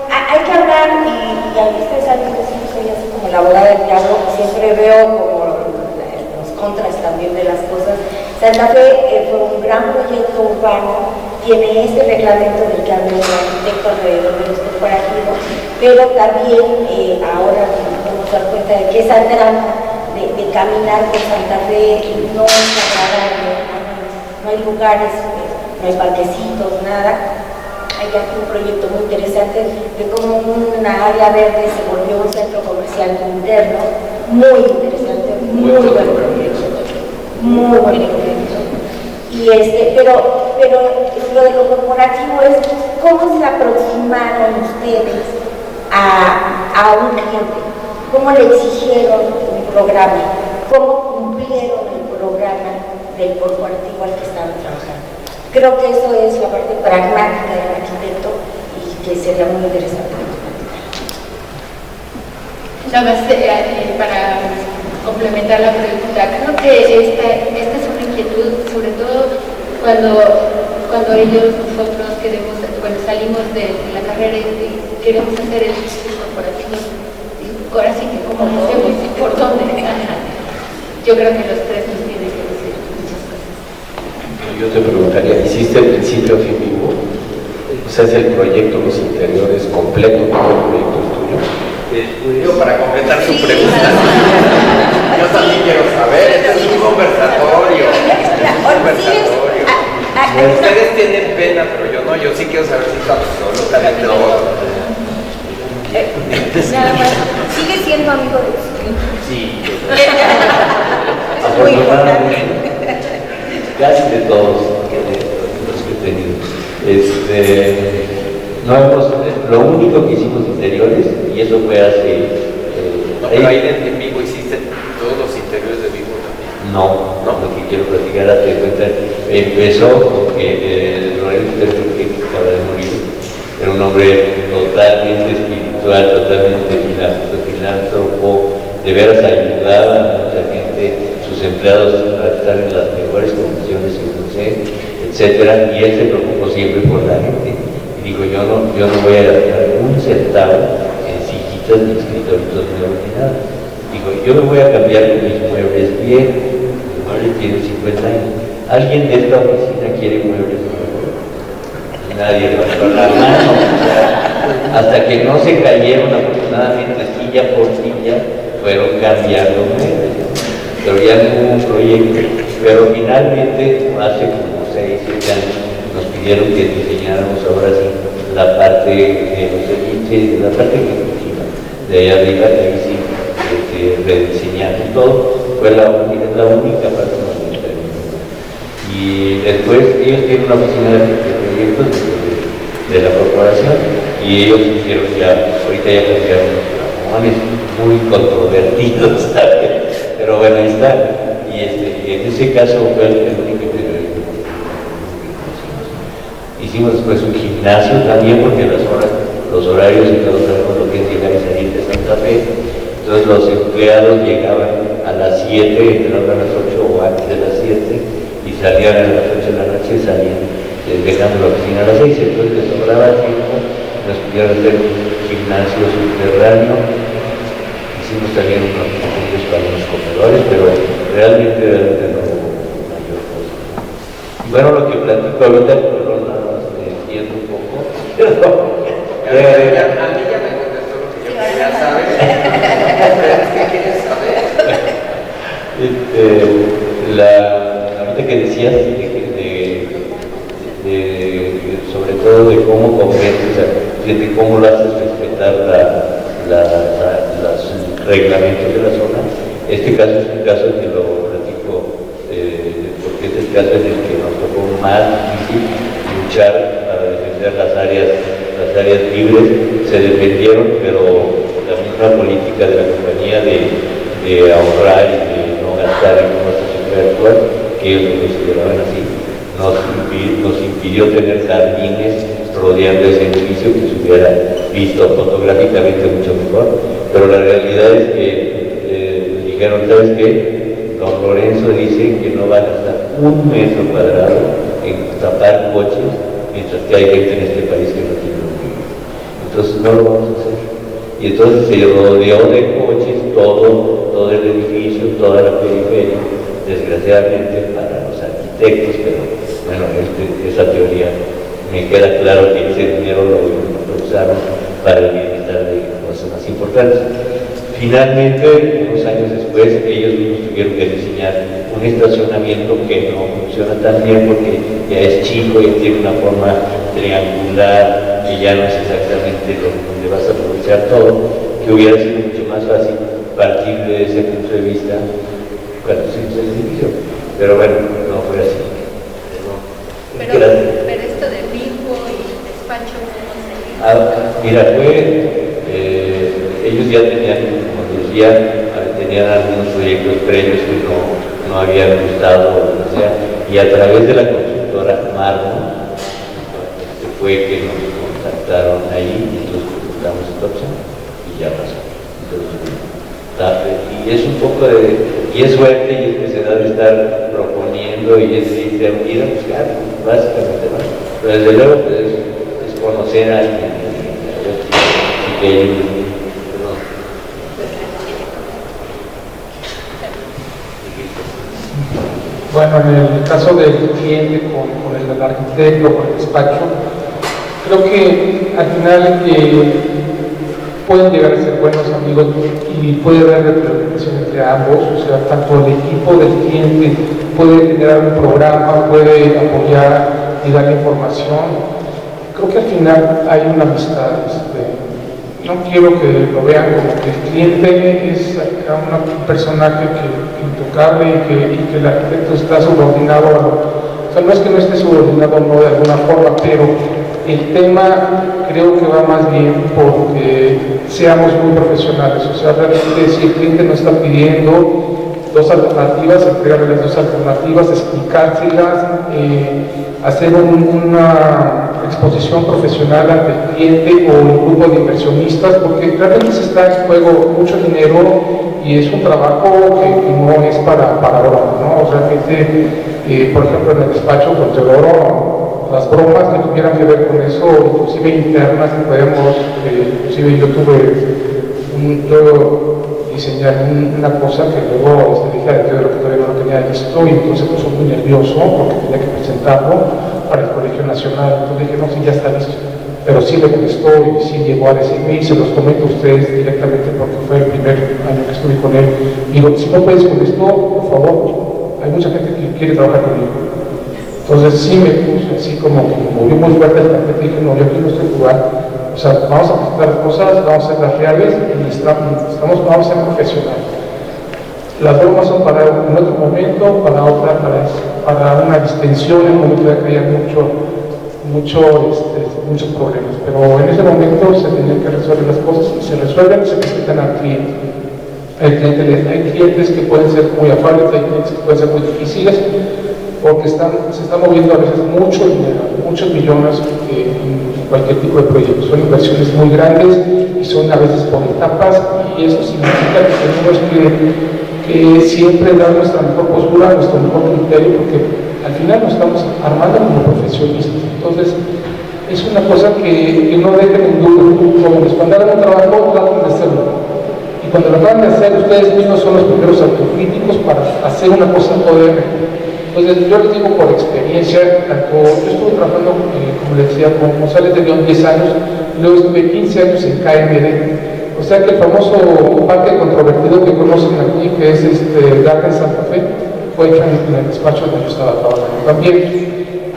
hay que hablar, y ustedes saben que siempre soy así como la abogada del diablo, siempre veo como los contras también de las cosas. Santa Fe fue un gran proyecto urbano, tiene este reglamento del que habló el arquitecto alrededor de los corporativos, pero también ahora nos podemos dar cuenta de que esa trama de caminar por Santa Fe no es agradable, no hay lugares, no hay parquecitos, nada. Hay aquí un proyecto muy interesante de cómo una área verde se volvió un centro comercial interno, muy interesante, muy buen proyecto, muy buen proyecto. Y pero lo de lo corporativo es cómo se aproximaron ustedes a un cliente, cómo le exigieron un programa, cómo cumplieron el programa del corporativo al que estaban trabajando. Creo que eso es la parte pragmática del arquitecto y que sería muy interesante. Nada más para complementar la pregunta, creo que esta es una inquietud, sobre todo cuando nosotros queremos, salimos de la carrera y queremos hacer edificios corporativos, ahora sí que como hacemos y por dónde. Yo creo que los tres nos tienen que decir muchas cosas. Yo te preguntaría, ¿hiciste el principio a fin vivo? O sea, ¿es el proyecto, los interiores completo, todo el proyecto es tuyo? Yo, para completar su pregunta, yo también quiero saber, este es un conversatorio. Ustedes tienen pena, pero yo no, yo sí quiero saber si está absolutamente todo. Nada más, sigue siendo amigo de los clientes. Sí. Es muy importante. Casi de todos los que he tenido. Lo único que hicimos interiores, y eso fue hace No, pero ahí en Vigo existen todos los interiores de Vigo también. No, lo que quiero platicar, a cuenta, empezó porque Lorenzo que acaba de morir, era un hombre totalmente espiritual, totalmente filántropo, de veras ayudaba a mucha gente, sus empleados a estar en las mejores condiciones, etcétera, y él se preocupó siempre por la gente. Y dijo, yo no voy a gastar un centavo en sillitas ni escritoritos nuevos ni nada. Dijo, yo me voy a cambiar con mis muebles bien. Tiene 50 años. ¿Alguien de esta oficina quiere muebles nuevos? Nadie levantó la mano. Hasta que no se cayeron, afortunadamente, silla por silla, fueron cambiando muebles. Pero ya no hubo un proyecto. Pero finalmente, hace como 6, 7 años, nos pidieron que diseñáramos ahora sí la parte de los servicios, la parte ejecutiva. De allá arriba, ahí sí, rediseñando todo. Fue la única parte donde intervino. Y después ellos tienen una oficina de proyectos de la corporación y ellos hicieron ya, ahorita ya cambiaron los plafones muy controvertidos, ¿sabes? Pero bueno, ahí está. Y en ese caso fue el único que hicimos después un gimnasio también, porque los horarios y todos sabemos lo que es llegar y salir de Santa Fe. Entonces los empleados llegaban a las 7, entraban a las 8 o antes de las 7 y salían a las 8 de la noche, salían dejando la oficina a las 6, entonces les sobraba tiempo, nos pudieron hacer un gimnasio subterráneo, hicimos también unos estudios para unos comedores, pero realmente no hubo mayor cosa. Y bueno, lo que platico ahorita, perdón, nada más me entiendo un poco, pero a mí ya me contestó lo que yo quería saber. ¿Qué quieres saber? Ahorita que decías sobre todo de cómo convences, de cómo lo haces respetar los reglamentos de la zona. Este caso es un caso que lo platico porque es el caso en el que nos tocó más difícil luchar para defender las áreas libres. Se defendieron, pero la misma política de la compañía de ahorrar y de no gastar en nuestra superactual, que ellos lo consideraban así, nos impidió tener jardines rodeando ese edificio que se hubiera visto fotográficamente mucho mejor. Pero la realidad es que dijeron, ¿sabes qué? Don Lorenzo dice que no va a gastar 1 metro cuadrado en tapar coches, mientras que hay gente en este país que no tiene lo que vivir. Entonces no lo vamos a hacer. Y entonces se rodeó de coches todo el edificio, toda la periferia, desgraciadamente para los arquitectos, pero bueno, esa teoría me queda claro que ese dinero lo usaron para el bienestar de cosas más importantes. Finalmente, unos años después, ellos mismos tuvieron que diseñar un estacionamiento que no funciona tan bien porque ya es chico y tiene una forma triangular y ya no es exactamente donde vas a aprovechar todo, que hubiera sido mucho más fácil partir de ese punto de vista cuando se hizo el edificio. Pero bueno, no fue así. Pero esto de Vigo y despacho, ¿cómo se mira, ellos ya tenían, como decía, tenían algunos proyectos previos que no habían gustado, o sea, y a través de la constructora Marmo, fue que nos contactaron ahí y nosotros presentamos esta opción y ya pasó. Entonces, y es un poco y es suerte y es necesidad de estar proponiendo y es ir a buscar, básicamente, ¿no? Pero desde luego pues, es conocer a alguien, así que ellos, Bueno, en el caso del cliente con el arquitecto, con el despacho, creo que al final pueden llegar a ser buenos amigos y puede haber representación entre ambos, o sea, tanto el equipo del cliente puede generar un programa, puede apoyar y dar información. Creo que al final hay una amistad. No quiero que lo vean como que el cliente es un personaje intocable y que el arquitecto está subordinado a lo. O sea, no es que no esté subordinado no de alguna forma, pero El tema creo que va más bien porque seamos muy profesionales, o sea, realmente si el cliente nos está pidiendo dos alternativas, entregarle las dos alternativas, explicárselas, hacer una exposición profesional ante el cliente o un grupo de inversionistas, porque realmente se está en juego mucho dinero y es un trabajo que no es para ahora, ¿no? Realmente, por ejemplo, en el despacho con Teodoro, las bromas que tuvieran que ver con eso, inclusive internas, que podíamos, inclusive yo diseñar una cosa que luego dije a Teodoro que todavía no lo tenía listo y entonces puso muy nervioso porque tenía que presentarlo para el Colegio Nacional. Entonces dije, no, sí, ya está listo. Pero sí le contestó y sí llegó a decirme, y se los comento a ustedes directamente porque fue el primer año que estuve con él. Y digo, si no puedes con esto, por favor, hay mucha gente que quiere trabajar conmigo. Entonces sí me puse así como que me movió muy fuerte el tapete y dije, no, yo aquí no estoy jugando. O sea, vamos a presentar cosas, vamos a hacerlas reales y vamos a ser profesionales. Las bromas son para un otro momento, para otra, para una distensión en un momento de que haya muchos problemas. Pero en ese momento se tenían que resolver las cosas y se resuelven y se presentan al cliente. Hay clientes que pueden ser muy afables, hay clientes que pueden ser muy difíciles, porque se está moviendo a veces mucho dinero, muchos millones en cualquier tipo de proyecto. Son inversiones muy grandes y son a veces por etapas, y eso significa que tenemos que siempre dar nuestra mejor postura, nuestro mejor criterio, porque al final nos estamos armando como profesionistas. Entonces, es una cosa que no dejen en duda. Jóvenes, cuando hagan un trabajo, traten de hacerlo. Y cuando lo acaban de hacer, ustedes mismos son los primeros autocríticos para hacer una cosa todavía mejor. Entonces, yo les digo por experiencia, yo estuve trabajando, como les decía, con González de León 10 años, luego estuve 15 años en KMD. O sea que el famoso parque controvertido que conocen aquí, que es Garden Santa Fe, fue hecho en el despacho donde yo estaba trabajando también.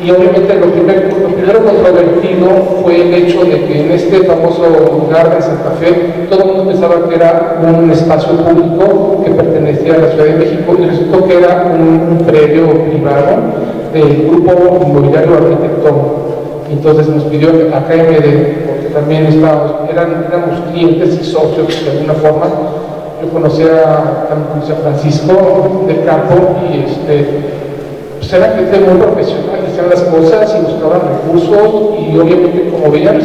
Y obviamente lo primero controvertido fue el hecho de que en este famoso lugar de Santa Fe todo el mundo pensaba que era un espacio público que pertenecía a la Ciudad de México, y resultó que era un predio privado del grupo inmobiliario arquitectónico. Entonces nos pidió a KMD, porque también éramos clientes y socios de alguna forma. Yo conocía a Francisco del Campo y pues era gente muy profesional, hacían las cosas y buscaban recursos, y obviamente como veían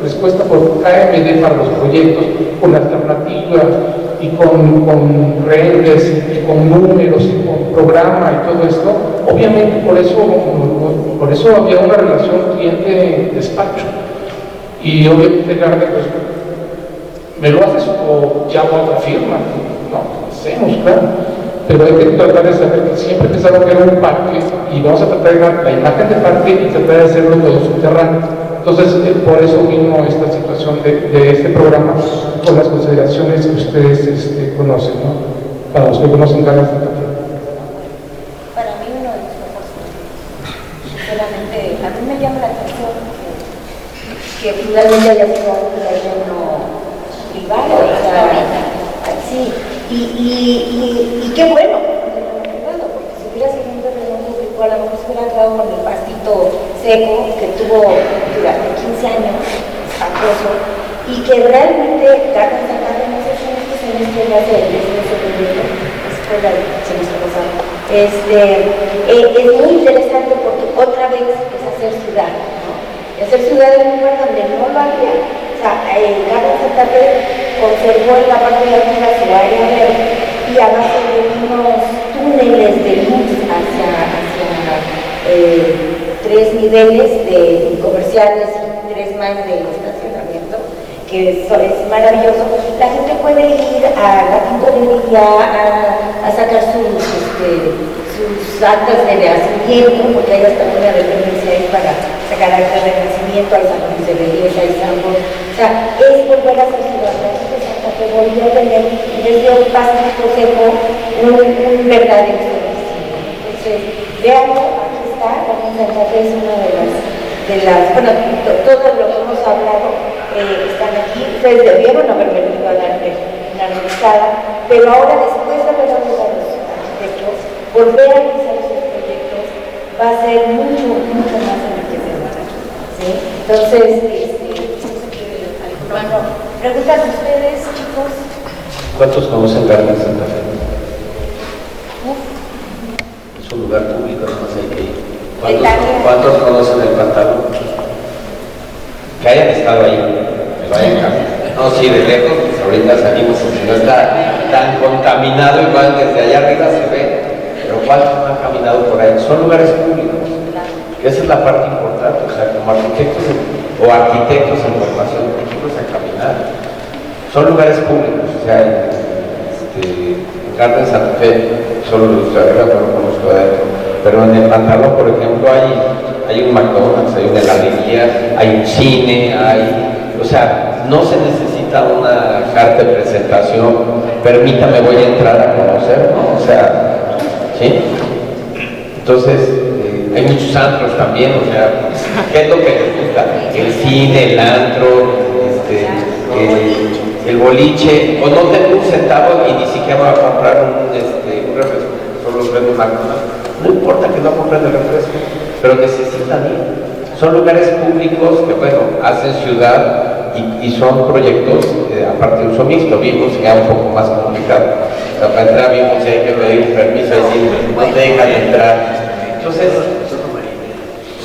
respuesta por KMD para los proyectos, con alternativas y con renders y con números y con programa y todo esto, obviamente por eso había una relación cliente-despacho. Y obviamente Garde, pues, ¿me lo haces o llamo a otra firma? No, lo hacemos, claro. Pero hay que tratar de saber que siempre pensaron que era un parque, y vamos a tratar de dar la imagen de parque y tratar de hacerlo todo subterráneo. Entonces, por eso vino esta situación de este programa, con las consideraciones que ustedes conocen, ¿no? Para los que conocen Garden Santa Fe. Para mí uno de los mejores. Sinceramente, a mí me llama la atención que finalmente haya sido un terreno privado, o sea, sí. Y qué bueno, porque si hubiera sido un terreno público, a lo mejor se hubiera quedado con el pastito seco que tuvo durante 15 años, espantoso, y que realmente Garden Santa Fe, no sé si en este semestre ya se escuela de semestre pasado, es muy interesante porque otra vez es hacer ciudad, ¿no? Y hacer ciudad en un lugar donde no lo había. O sea, Garden Santa Fe conservó en la parte de arriba su área verde, y a base de unos túneles de luz hacia 3 niveles de comerciales y 3 más de estacionamiento, que eso es maravilloso. La gente puede ir a la tintorería a sacar sus actas de nacimiento, porque hay hasta una dependencia ahí para sacar actas de nacimiento, hay salones de belleza, hay salones. O sea, es volver a ser ciudadano. Que volvió a tener desde un pastito seco un verdadero servicio. Entonces, veanlo, aquí está, Garden Santa Fe es una de las bueno, todo lo que hemos hablado están aquí. Ustedes debieron haber venido a darle una revisada, pero ahora, después de haber hablado a los arquitectos, volver a revisar sus proyectos va a ser mucho más enriquecedor aquí, ¿sí? Entonces, bueno, preguntan ustedes, chicos. ¿Cuántos conocen Garden Santa Fe? Es un lugar público, no sé qué. ¿Cuántos conocen el pantalón? Que hayan estado ahí, que lo hayan caminado. No, sí, de lejos, pues ahorita salimos, si no está tan contaminado, igual desde allá arriba se ve, pero ¿cuántos no han caminado por ahí? Son lugares públicos. Esa es la parte importante, o sea, como arquitectos o arquitectos en formación, nosotros a caminar. Son lugares públicos, o sea, en Garden Santa Fe, solo lo ilustradora, no lo conozco adentro, pero en el pantalón, por ejemplo, hay un McDonald's, hay una heladería, hay un cine, o sea, no se necesita una carta de presentación, permítame, voy a entrar a conocer, ¿no? O sea, ¿sí? Entonces, hay muchos antros también, o sea, ¿qué es lo que les gusta? El cine, el antro, el boliche, o no tengo un centavo y ni siquiera voy a comprar un refresco, solo vendo un McDonald's. No importa que no compren el refresco, pero necesitan ir. Son lugares públicos que, bueno, hacen ciudad y son proyectos, aparte de uso mixto. Vimos que era un poco más complicado. Para entrar vimos que hay que pedir un permiso, decir, no te dejan entrar. Entonces,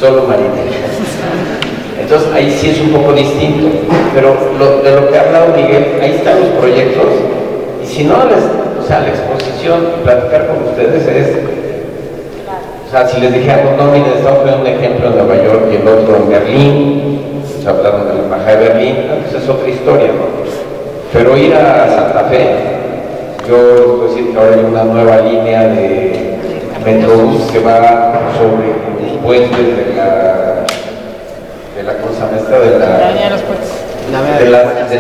solo marineros. Entonces ahí sí es un poco distinto, pero de lo que ha hablado Miguel, ahí están los proyectos, y si no, la exposición, platicar con ustedes es, o sea, si les dijéramos, no, miren, estamos poniendo un ejemplo en Nueva York y el otro en Berlín, pues hablaron de la embajada de Berlín, pues es otra historia, ¿no? Pero ir a Santa Fe, yo les puedo decir que ahora hay una nueva línea de Metrobús que va sobre los puentes de la cosa maestra de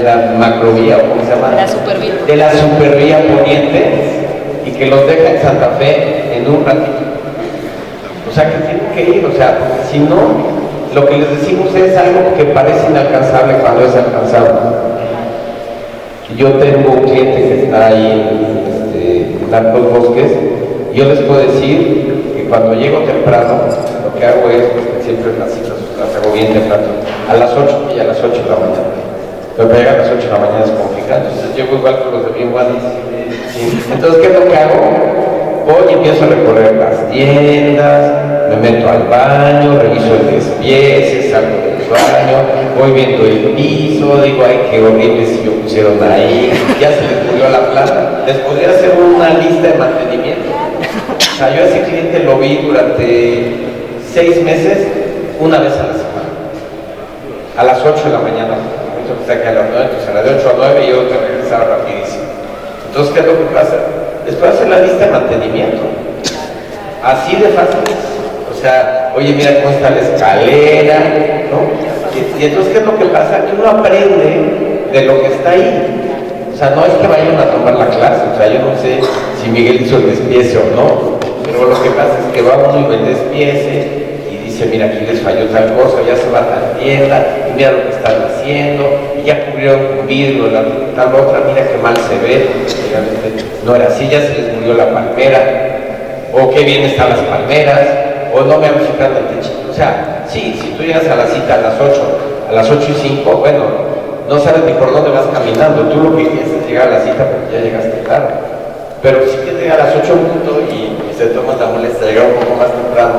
la macrovía, o ¿cómo se llama? De la supervía poniente, y que los deja en Santa Fe en un ratito. O sea que tienen que ir, o sea, porque si no, lo que les decimos es algo que parece inalcanzable cuando es alcanzable. Yo tengo un cliente que está ahí en Arcos Bosques, y yo les puedo decir que cuando llego temprano, lo que hago es, porque siempre las citas las hago bien temprano, a las 8 y a las 8 de la mañana. Pero para llegar a las 8 de la mañana es complicado, entonces llego igual con los de bien guanis. Entonces, ¿qué es lo que hago? Voy y empiezo a recorrer las tiendas, me meto al baño, reviso el despiece, salgo del baño, voy viendo el piso, digo, ay, qué horrible si yo pusieron ahí, ya se les murió la planta. Les podría hacer una lista de mantenimiento. O sea, yo a ese cliente lo vi durante 6 meses, una vez a la semana, a las 8 de la mañana, que está aquí a las 9, entonces a las de 8 a 9 yo te regresaba rapidísimo. Entonces, ¿qué es lo que pasa? Después hacer la lista de mantenimiento, así de fácil. O sea, oye, mira cómo está la escalera, ¿no? Y entonces, ¿qué es lo que pasa? Que uno aprende de lo que está ahí. O sea, no es que vayan a tomar la clase, o sea, yo no sé si Miguel hizo el despiece o no, pero lo que pasa es que va uno y ve el despiece, dice, mira, aquí les falló tal cosa, ya se va a tal tienda, y mira lo que están haciendo, y ya cubrieron con vidrio, tal otra, mira qué mal se ve, no era así, ya se les murió la palmera, o qué bien están las palmeras, o no me han fijado el techito. O sea, sí, si tú llegas a la cita a las 8 y 5, bueno, no sabes ni por dónde vas caminando, tú lo que quieres es llegar a la cita porque ya llegaste tarde. Pero si quieres llegar a las 8 y se toman la molestia de llegar un poco más temprano,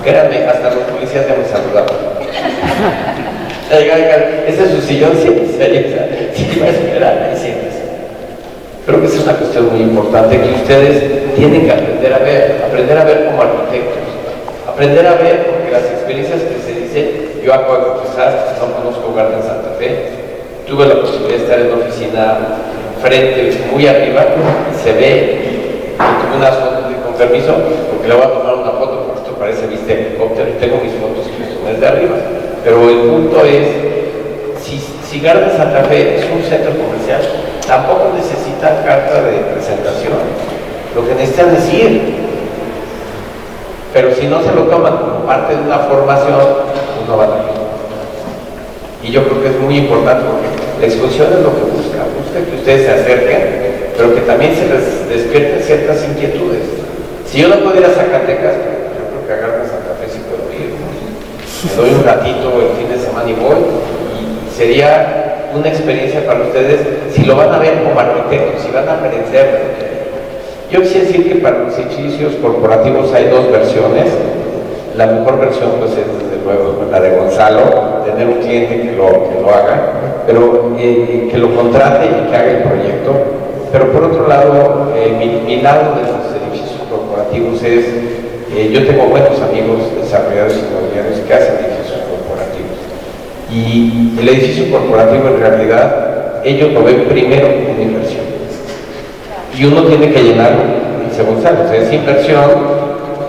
créanme, hasta los policías ya me saludaban. Ese es su sillón, sí, va a esperar, ahí siempre. Creo que esa es una cuestión muy importante que ustedes tienen que aprender a ver como arquitectos, aprender a ver, porque las experiencias que se dicen, yo acabo de confesar, no conozco Garden Santa Fe, tuve la posibilidad de estar en una oficina frente, muy arriba, y se ve, tuve unas fotos con permiso, porque le voy a tomar una foto, porque esto parece vista de helicóptero, y tengo mis fotos que son desde arriba, pero el punto es, si Garden Santa Fe es un centro comercial, tampoco necesita carta de presentación, lo que necesitan es ir, pero si no se lo toman como parte de una formación, pues no van a ir. Y yo creo que es muy importante porque la exposición es lo que busca que ustedes se acerquen, pero que también se les despierten ciertas inquietudes. Si yo no puedo ir a Zacatecas, yo creo que a Garden Santa Fe sí puedo ir. me doy un ratito el fin de semana y voy, y sería una experiencia para ustedes si lo van a ver como arquitectos, si van a aprender. Yo quisiera decir que para los edificios corporativos hay dos versiones. La mejor versión pues es desde luego la de Gonzalo, tener un cliente que lo haga, pero que lo contrate y que haga el proyecto. Pero por otro lado, mi lado de los edificios corporativos es, yo tengo buenos amigos desarrolladores inmobiliarios que hacen edificios corporativos. Y el edificio corporativo en realidad, ellos lo ven primero como una inversión. Y uno tiene que llenarlo, dice Gonzalo, o sea, es inversión,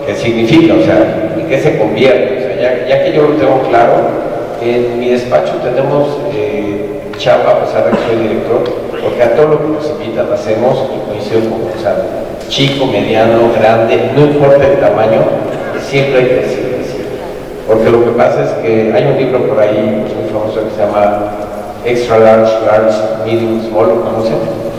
¿qué significa? O sea, ¿en qué se convierte? O sea, ya que yo lo tengo claro, en mi despacho tenemos chamba, a pesar de que soy director, porque a todo lo que nos invitan hacemos, y coincido con Gonzalo, chico, mediano, grande, no importa el tamaño, siempre hay que decir. Porque lo que pasa es que hay un libro por ahí muy famoso que se llama Extra Large, Large, Medium, Small, ¿lo conocen?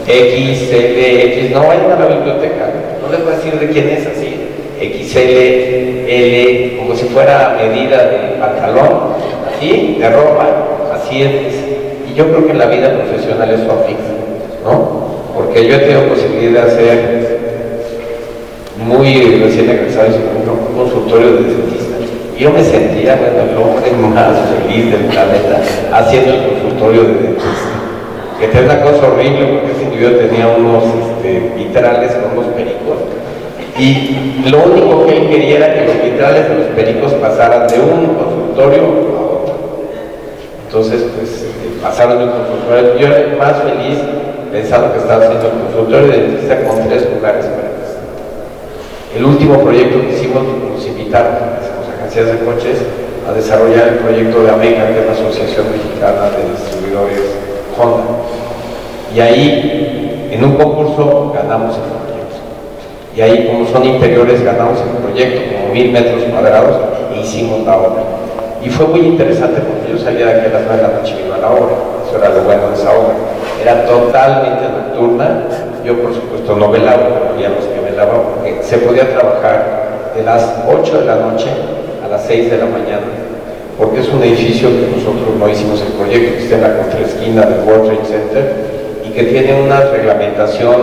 X, L, X, no vayan a la biblioteca, no les voy a decir de quién es así, XL, L, como si fuera medida de pantalón, así, de ropa, así es. Y yo creo que en la vida profesional eso aplica, ¿no? Porque yo he tenido posibilidad de hacer muy recién egresado un consultorio de dentista. Y yo me sentía, bueno, el hombre más feliz del planeta haciendo el consultorio de dentista. Que era una cosa horrible porque ese individuo tenía unos vitrales con unos pericos y lo único que él quería era que los vitrales de los pericos pasaran de un consultorio a otro. Entonces, pues, pasaron de un consultorio. Yo era más feliz pensando que estaba haciendo el consultorio de dentista con 3 lugares para empezar. El último proyecto que hicimos, nos invitaron a las agencias de coches a desarrollar el proyecto de AMECA, que es la Asociación Mexicana de Distribuidores Honda. Y ahí, en un concurso, ganamos el proyecto. Y ahí, como son interiores, ganamos el proyecto, como 1000 metros cuadrados, e hicimos la obra. Y fue muy interesante porque yo salía de aquí a las 9 de la noche y iba a la obra. Eso era lo bueno de esa obra. Era totalmente nocturna. Yo, por supuesto, no velaba, pero había los que velaban, porque se podía trabajar de las 8 de la noche a las 6 de la mañana. Porque es un edificio que nosotros no hicimos el proyecto, que está en la contraesquina del World Trade Center y que tiene una reglamentación,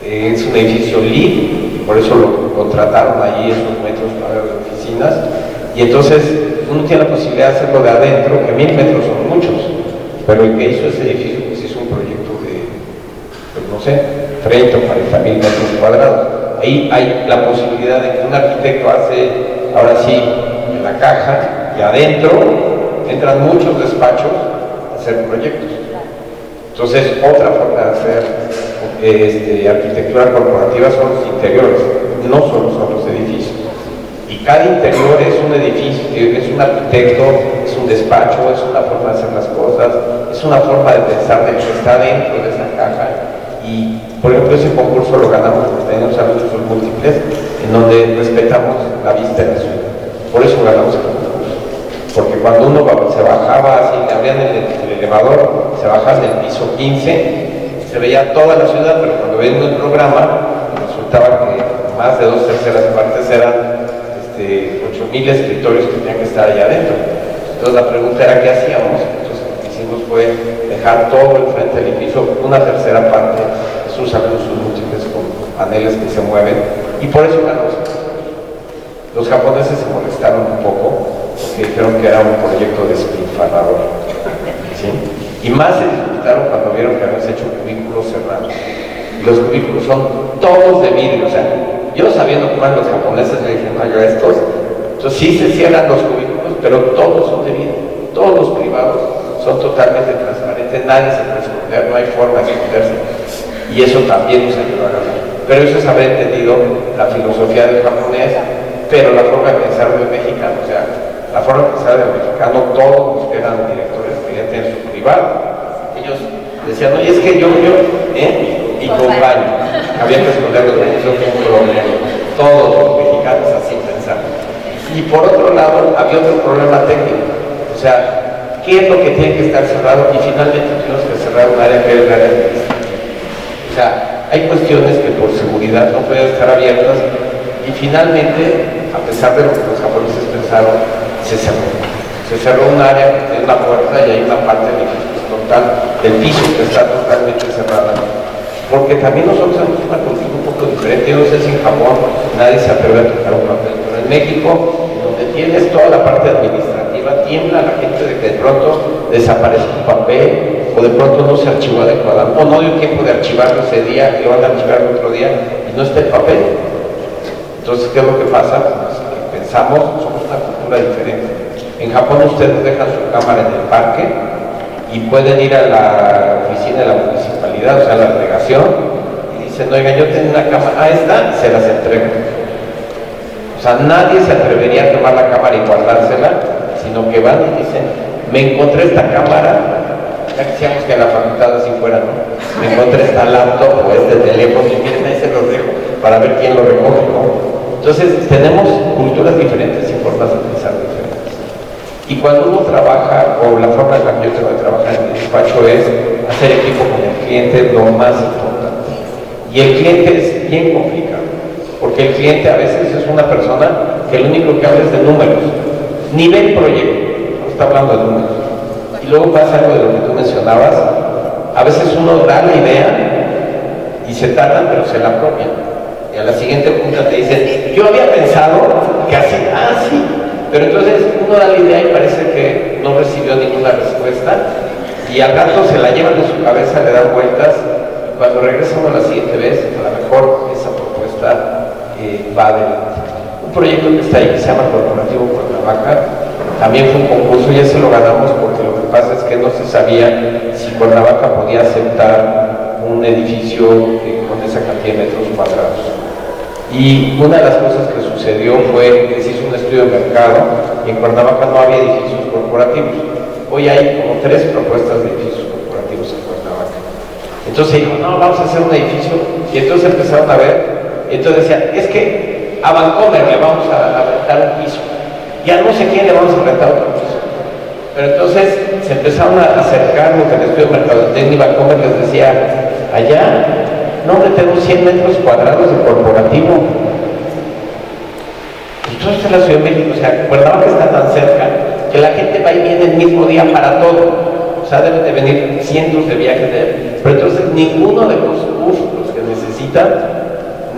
es un edificio LEED, por eso lo contrataron allí esos metros cuadrados de oficinas, y entonces uno tiene la posibilidad de hacerlo de adentro, que 1000 metros son muchos, pero el que hizo ese edificio pues hizo un proyecto de, pues no sé, 30 o 40 mil metros cuadrados. Ahí hay la posibilidad de que un arquitecto hace, ahora sí, la caja y adentro entran muchos despachos a hacer proyectos. Entonces, otra forma de hacer arquitectura corporativa son los interiores, no solo son los edificios. Y cada interior es un edificio, es un arquitecto, es un despacho, es una forma de hacer las cosas, es una forma de pensar de que está dentro de esa caja. Y, por ejemplo, ese concurso lo ganamos porque tenemos anuncios múltiples en donde respetamos la vista de la ciudad. Por eso ganamos el concurso. Porque cuando uno se bajaba así, le abrían el elevador, se bajaba del piso 15, se veía toda la ciudad, pero cuando ven el programa, resultaba que más de 2/3 partes eran 8,000 escritorios que tenían que estar allá adentro. Entonces la pregunta era, ¿qué hacíamos? Entonces lo que hicimos fue dejar todo el frente del edificio, 1/3 parte de sus anuncios múltiples con paneles que se mueven, y por eso ganamos. Los japoneses se molestaron un poco porque dijeron que era un proyecto despilfarrador, ¿sí? Y más se disgustaron cuando vieron que habíamos hecho cubículos cerrados. Y los cubículos son todos de vidrio, o sea, yo sabiendo cómo eran los japoneses le dije, no, yo estos, entonces sí se cierran los cubículos, pero todos son de vidrio, todos los privados son totalmente transparentes, nadie se puede esconder, no hay forma de esconderse. Y eso también nos ayudó a ganar. Pero eso es haber entendido la filosofía del japonés, pero la forma de pensar del mexicano, o sea, la forma de pensar del mexicano, todos los que eran directores querían tener su privado. Ellos decían, oye, es que yo, y con baño. Había que esconder los baños, eso fue un problema. Todos los mexicanos así pensaban. Y por otro lado, había otro problema técnico. O sea, ¿qué es lo que tiene que estar cerrado? Y finalmente tuvimos que cerrar un área que era el área administrativa. O sea, hay cuestiones que por seguridad no pueden estar abiertas. Y finalmente, a pesar de lo que los japoneses pensaban, empezaron, se cerró. Se cerró un área que tiene una puerta y hay una parte del edificio total, del piso que está totalmente cerrada. Porque también nosotros tenemos una cultura un poco diferente. Yo no sé si en Japón nadie se atreve a tocar un papel, pero en México, donde tienes toda la parte administrativa, tiembla la gente de que de pronto desaparece un papel, o de pronto no se archivó adecuadamente, o no dio tiempo de archivarlo ese día, y lo van a archivar el otro día, y no está el papel. Entonces, ¿qué es lo que pasa? Pues, pensamos, somos una cultura diferente. En Japón ustedes dejan su cámara en el parque, y pueden ir a la oficina de la municipalidad, o sea, la delegación, y dicen, oigan, yo tengo una cámara, esta, se las entrego. O sea, nadie se atrevería a tomar la cámara y guardársela, sino que van y dicen, me encontré esta cámara, ya quisiéramos que en la facultad así fuera, ¿no? Me encontré esta laptop o este teléfono, y miren, ahí se los dejo, para ver quién lo recoge, ¿no? Entonces, tenemos culturas diferentes y formas de pensar diferentes. Y cuando uno trabaja, o la forma en la que yo tengo de trabajar en el despacho es hacer equipo con el cliente, lo más importante. Y el cliente es bien complicado, porque el cliente a veces es una persona que lo único que habla es de números, ni ve el proyecto, no está hablando de números. Y luego pasa algo de lo que tú mencionabas, a veces uno da la idea y se tardan, pero se la apropian. Y a la siguiente punta te dicen, yo había pensado que así, sí. Pero entonces uno da la idea y parece que no recibió ninguna respuesta y al rato se la llevan de su cabeza, le dan vueltas y cuando regresa uno la siguiente vez, a lo mejor esa propuesta va adelante. Un proyecto que está ahí que se llama Corporativo Cuernavaca, también fue un concurso, ya se lo ganamos porque lo que pasa es que no se sabía si Cuernavaca podía aceptar un edificio con esa cantidad de metros cuadrados. Y una de las cosas que sucedió fue que se hizo un estudio de mercado y en Cuernavaca no había edificios corporativos. Hoy hay como 3 propuestas de edificios corporativos en Cuernavaca. Entonces dijo, no, vamos a hacer un edificio. Y entonces empezaron a ver, y entonces decían, es que a Vancomer le vamos a rentar un piso. Y a no sé quién le vamos a rentar otro piso. Pero entonces se empezaron a acercar lo que el estudio de mercadotecnia y Vancomer les decía, allá no, tenemos 100 metros cuadrados de corporativo. Y todo esto es la Ciudad de México, o sea, Cuernavaca está tan cerca que la gente va y viene el mismo día para todo. O sea, deben de venir cientos de viajes de él. Pero entonces ninguno de los que necesitan,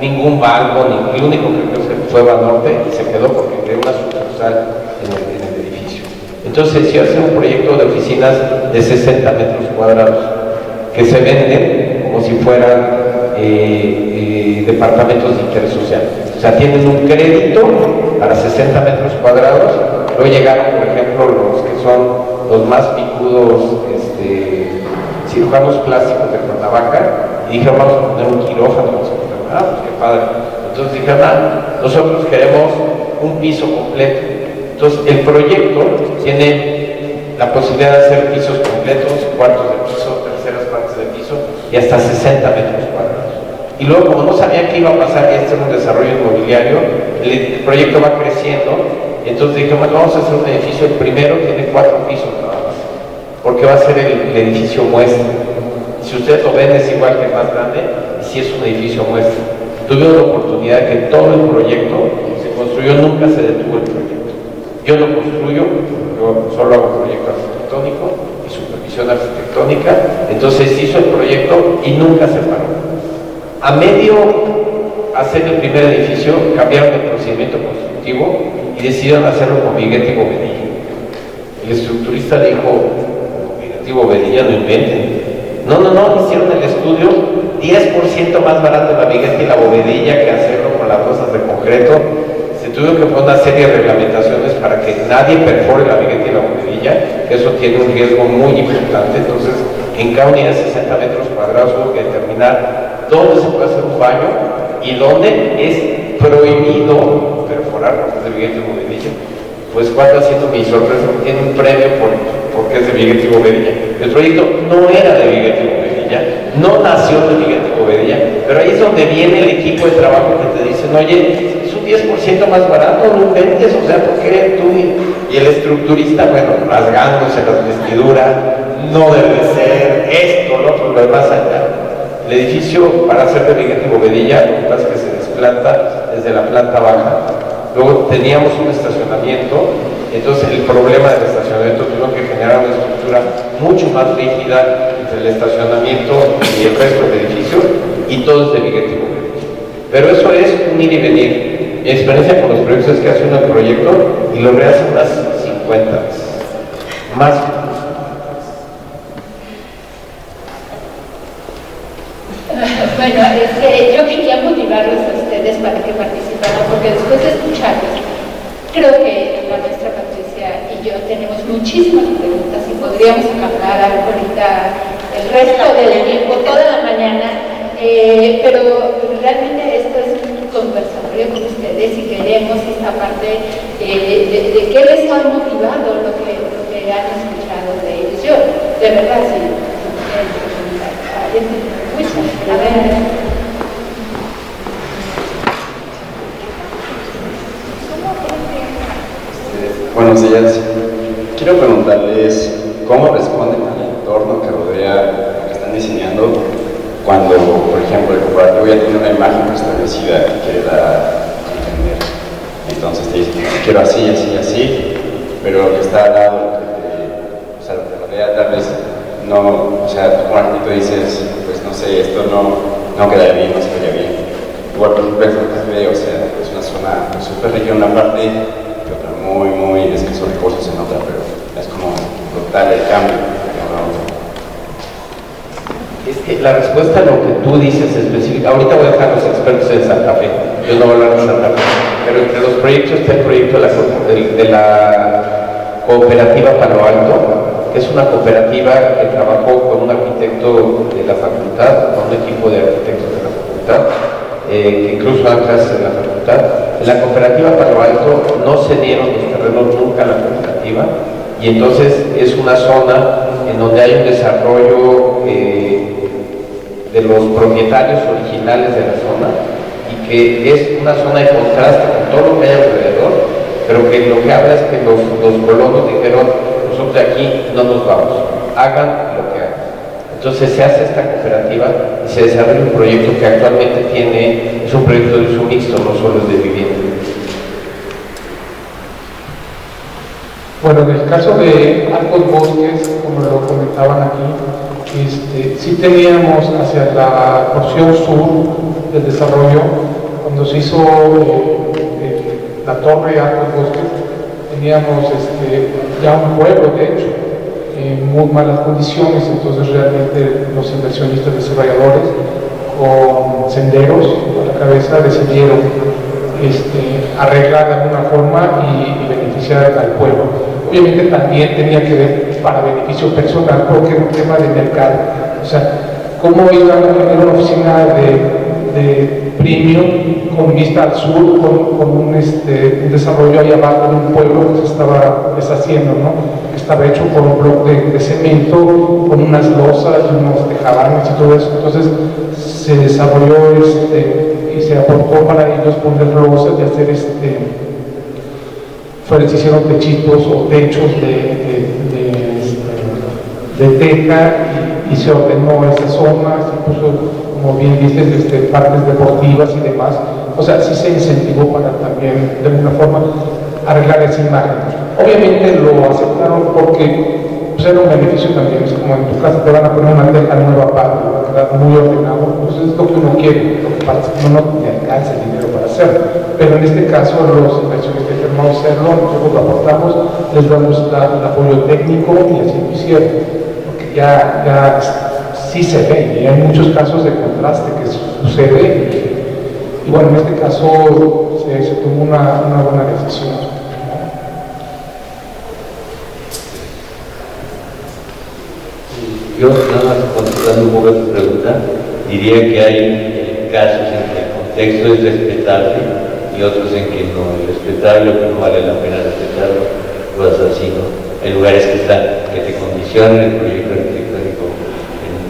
ningún banco, ni el único que creo que fue Banorte, se quedó porque creó una sucursal en el edificio. Entonces, si hace un proyecto de oficinas de 60 metros cuadrados, que se venden como si fueran departamentos de interés social. O sea, tienen un crédito para 60 metros cuadrados, luego llegaron, por ejemplo, los que son los más picudos cirujanos plásticos de Cuernavaca, y dijeron, vamos a poner un quirófano, pues qué padre. Entonces dijeron, nosotros queremos un piso completo. Entonces, el proyecto tiene la posibilidad de hacer pisos completos, cuartos de piso, terceras partes de piso, y hasta 60 metros cuadrados. Y luego, como no sabían qué iba a pasar, y este es un desarrollo inmobiliario, el proyecto va creciendo, y entonces dijimos, vamos a hacer un edificio, el primero tiene 4 pisos nada más, porque va a ser el edificio muestra. Si ustedes lo ven, es igual que el más grande, y si es un edificio muestra. Tuvimos la oportunidad de que todo el proyecto se construyó, nunca se detuvo el proyecto. Yo lo construyo, yo solo hago proyecto arquitectónico y supervisión arquitectónica, entonces se hizo el proyecto y nunca se paró. A medio hacer el primer edificio, cambiaron el procedimiento constructivo y decidieron hacerlo con Viguetti Bobedilla. El estructurista dijo, Viguetti Bobedilla, no inventen. No, hicieron el estudio 10% más barato la Viguetti y la Bobedilla que hacerlo con las losas de concreto. Se tuvo que poner una serie de reglamentaciones para que nadie perfore la Viguetti y la Bobedilla, que eso tiene un riesgo muy importante. Entonces, en cada unidad de 60 metros cuadrados hubo que determinar dónde se puede hacer un baño y dónde es prohibido perforar porque es de Viguetti y Bobedilla. Pues cuando haciendo mi sorpresa, tiene un premio porque es de Viguetti y Bobedilla. El proyecto no era de Viguetti y Bobedilla, no nació de Viguetti y Bobedilla, pero ahí es donde viene el equipo de trabajo que te dicen, oye, es un 10% más barato, no inventes, o sea, ¿por qué tú? Y el estructurista, bueno, rasgándose las vestiduras, no debe ser esto, lo demás allá. El edificio, para hacer de Viguetti y Bobedilla, lo que pasa es que se desplanta desde la planta baja Luego teníamos un estacionamiento, entonces el problema del estacionamiento tuvimos que generar una estructura mucho más rígida entre el estacionamiento y el resto del edificio, y todo es de viga y concreto. Pero eso es un ir y venir. Mi experiencia con los proyectos es que hace uno el proyecto y lo rehace unas 50 más. Bueno, es que yo quería motivarlos a ustedes para que participaran, porque después de escucharlos, creo que la maestra Patricia y yo tenemos muchísimas preguntas y podríamos hablar ahorita el resto del tiempo, toda la mañana, pero realmente esto es un conversatorio con ustedes y queremos esta parte de qué les ha motivado lo que han escuchado de ellos. Yo, de verdad, sí. A ver. Buenos días. Quiero preguntarles cómo responden al entorno que rodea lo que están diseñando cuando, por ejemplo, el corporativo ya tiene una imagen establecida que quiere dar a entender. Entonces te dicen, quiero así, así, así, pero lo que está al lado, lo que rodea tal vez no, o sea, tú como arquitecto dices, pues no sé, esto no queda bien, no se vería bien. Igual por ejemplo el café, o sea, es una zona súper rica en una parte y otra muy de escasos recursos en otra, pero es como brutal el cambio. Es que la respuesta a lo que tú dices específica, ahorita voy a dejar a los expertos en Santa Fe, yo no voy a hablar de Santa Fe, pero entre los proyectos está el proyecto de la cooperativa Palo Alto, que es una cooperativa que trabajó con un arquitecto de la facultad, con un equipo de arquitectos de la facultad, que incluso dan clases en la facultad. En la cooperativa Palo Alto no se dieron los terrenos nunca a la cooperativa, y entonces es una zona en donde hay un desarrollo de los propietarios originales de la zona, y que es una zona de contraste con todo lo que hay alrededor, pero que lo que habla es que los colonos dijeron, nosotros de aquí no nos vamos, hagan lo que hagan. Entonces se hace esta cooperativa y se desarrolla un proyecto que actualmente es un proyecto de uso mixto, no solo es de vivienda. Bueno, en el caso de Altos Bosques, como lo comentaban aquí, sí teníamos hacia la porción sur del desarrollo, cuando se hizo la torre Altos Bosques, teníamos ya un pueblo, de hecho, en muy malas condiciones. Entonces realmente los inversionistas desarrolladores con senderos a la cabeza decidieron arreglar de alguna forma y beneficiar al pueblo. Obviamente también tenía que ver para beneficio personal, porque era un tema de mercado. O sea, cómo iba a tener una oficina de premium con vista al sur, con un desarrollo ahí abajo de un pueblo que se estaba deshaciendo, ¿no? Estaba hecho con un bloque de cemento, con unas losas y unos tejabanes y todo eso. Entonces se desarrolló y se aportó para ellos poner losas y hacer se hicieron techitos o techos de teja, y se ordenó esa zona, se puso, como bien dices, partes deportivas y demás. O sea, sí se incentivó para también, de alguna forma, arreglar esa imagen. Obviamente lo aceptaron porque pues, era un beneficio también. Es como en tu casa te van a poner una teja nueva para quedar muy ordenado, pues es lo que uno quiere. Lo que pasa es que uno no le alcanza el dinero para hacerlo. Pero en este caso, los inversionistas firmaron hacerlo, nosotros lo aportamos, les damos el apoyo técnico y así lo hicieron. Porque ya sí se ve, y hay muchos casos de contraste que sucede. Y bueno, en este caso se tomó una buena decisión. Yo, nada más contestando un poco a tu pregunta, diría que hay casos en que el contexto es respetable y otros en que no es respetable o que no vale la pena respetarlo, cosas así, ¿no? Hay lugares que te condicionan el proyecto arquitectónico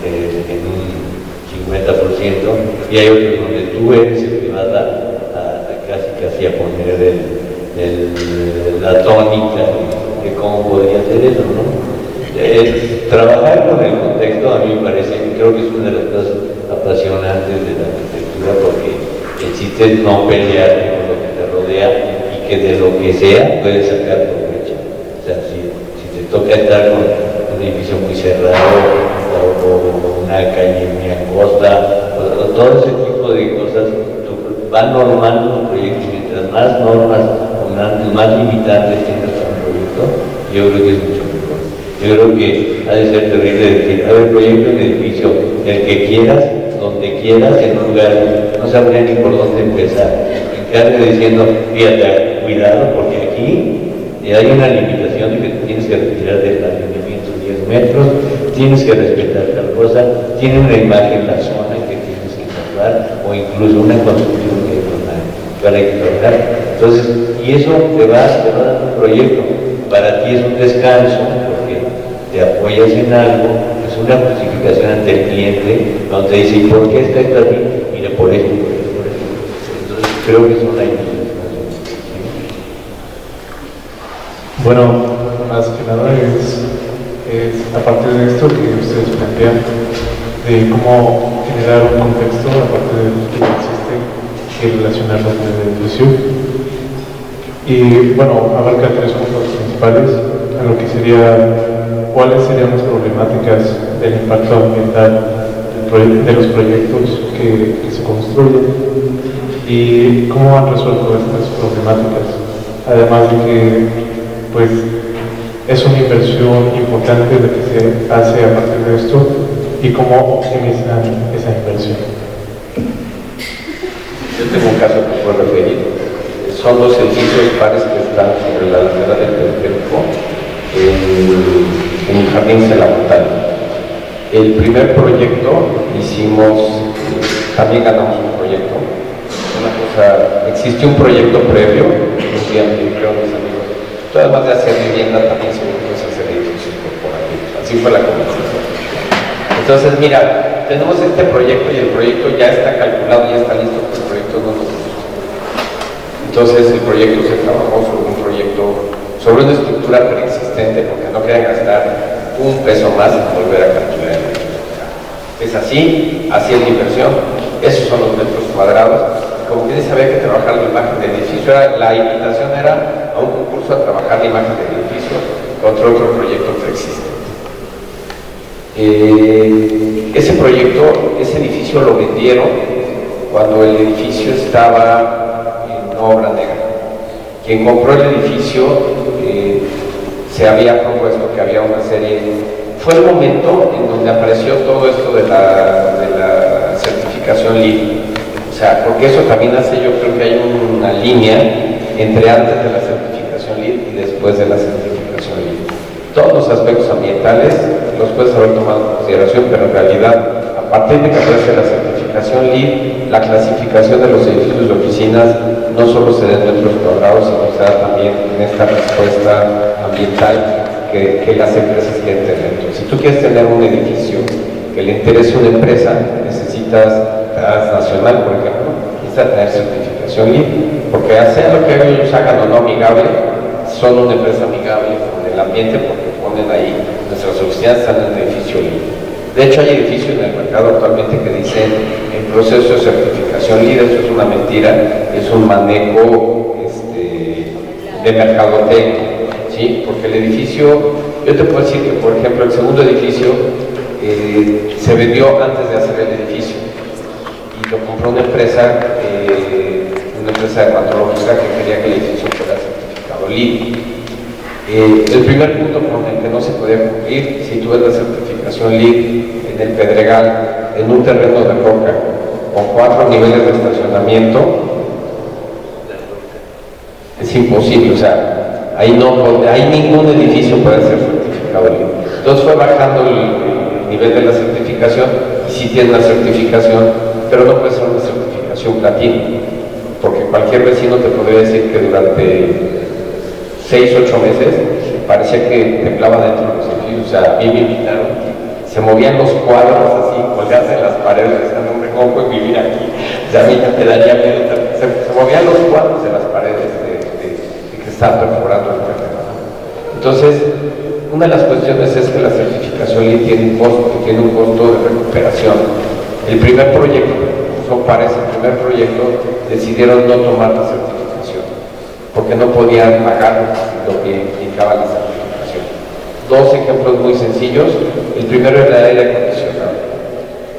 en un 50%, y hay otros donde tú eres el que vas casi a poner la tónica de cómo podría ser eso, ¿no? Trabajar con el contexto a mí me parece, creo que es una de las cosas apasionantes de la arquitectura, porque el chiste es no pelearte con lo que te rodea y que de lo que sea puedes sacar provecho. O sea, si te toca estar con un edificio muy cerrado o una calle muy angosta, o todo ese tipo de cosas, van normando un proyecto. Mientras más normas o más limitantes tengas para un proyecto, yo creo que es mucho mejor. Yo creo que ha de ser terrible decir, a ver, proyecto un edificio, el que quieras, donde quieras, en un lugar, no sabría ni por dónde empezar. En cambio diciendo, fíjate, cuidado, porque aquí hay una limitación de que te tienes que retirar del alineamiento 10 metros, tienes que respetar tal cosa, tiene una imagen la zona que tienes que salvar, o incluso una construcción que hay que trabajar. Entonces, y eso te va dando un proyecto. Para ti es un descanso, porque te apoyas en algo, es una justificación ante el cliente, donde te dice, ¿y por qué está esto aquí? Mira, por esto, por esto, por esto. Entonces, creo que son ahí. Bueno, más que nada es aparte de esto que ustedes plantean, de cómo generar un contexto, aparte de lo que existe, y relacionarlo con el edificio. Y bueno, abarca 3 puntos principales, a lo que sería cuáles serían las problemáticas del impacto ambiental de los proyectos que se construyen y cómo han resuelto estas problemáticas, además de que pues es una inversión importante la que se hace a partir de esto y cómo optimizan esa inversión. Yo tengo un caso que puedo referir. Son 2 edificios pares que están sobre la ladera del Periférico en el Jardín de la Montaña. El primer proyecto hicimos, también ganamos un proyecto. Una cosa, existió un proyecto previo, creo mis amigos, tú además de hacer vivienda también se puede hacer edificios corporativos. Así fue la conversación. Entonces, mira, tenemos este proyecto y el proyecto ya está calculado, ya está listo, pero el proyecto no nos gusta. Entonces, el proyecto se trabajó sobre una estructura preexistente, porque no querían gastar un peso más en volver a calcular. Es así es la inversión, esos son los metros cuadrados. Como que había que trabajar la imagen del edificio, la invitación era a un concurso a trabajar la imagen del edificio contra otro proyecto preexistente. Ese proyecto, ese edificio lo vendieron cuando el edificio estaba en obra negra. Quien compró el edificio se había propuesto que había una serie. Fue el momento en donde apareció todo esto de la certificación LEED. O sea, porque eso también hace, yo creo que hay una línea entre antes de la certificación LEED y después de la certificación LEED. Todos los aspectos ambientales los puedes haber tomado en consideración, pero en realidad, a partir de que aparece la certificación LEED, la clasificación de los edificios de oficinas no solo se da en metros cuadrados, sino se da también en esta respuesta ambiental que las empresas quieren tener. Entonces, si tú quieres tener un edificio que le interese a una empresa, necesitas transnacional, por ejemplo, necesitas tener certificación LEED, porque sea lo que ellos hagan o no amigable, son una empresa amigable con el ambiente, porque ponen ahí, nuestras oficinas están en el edificio LEED. De hecho, hay edificios en el mercado actualmente que dicen en proceso de certificación LEED. Eso es una mentira, es un manejo de mercadotecnia, ¿sí? Porque el edificio, yo te puedo decir que, por ejemplo, el segundo edificio se vendió antes de hacer el edificio y lo compró una empresa dermatológica que quería que el edificio fuera certificado LEED. El primer punto con el que no se podía cumplir, si tú ves la certificación LEED en el Pedregal, en un terreno de roca, con 4 niveles de estacionamiento, es imposible. O sea, ahí ningún edificio puede ser certificado LEED. Entonces fue bajando el nivel de la certificación, y sí tiene una certificación, pero no puede ser una certificación platino, porque cualquier vecino te podría decir que durante 6 u 8 meses parecía que temblaba dentro de los edificios. O sea, a mí me invitaron, se movían los cuadros así, colgados en las paredes, decían, hombre, ¿cómo puedo vivir aquí? O sea, a mí me daría miedo. Se movían los cuadros de las paredes de que estaban perforando el terreno. Entonces, una de las cuestiones es que la certificación LEED tiene un costo de recuperación. El primer proyecto, son pares, el primer proyecto, decidieron no tomar la certificación. porque no podían pagar lo que implicaba la certificación. Dos ejemplos muy sencillos. El primero es el aire acondicionado.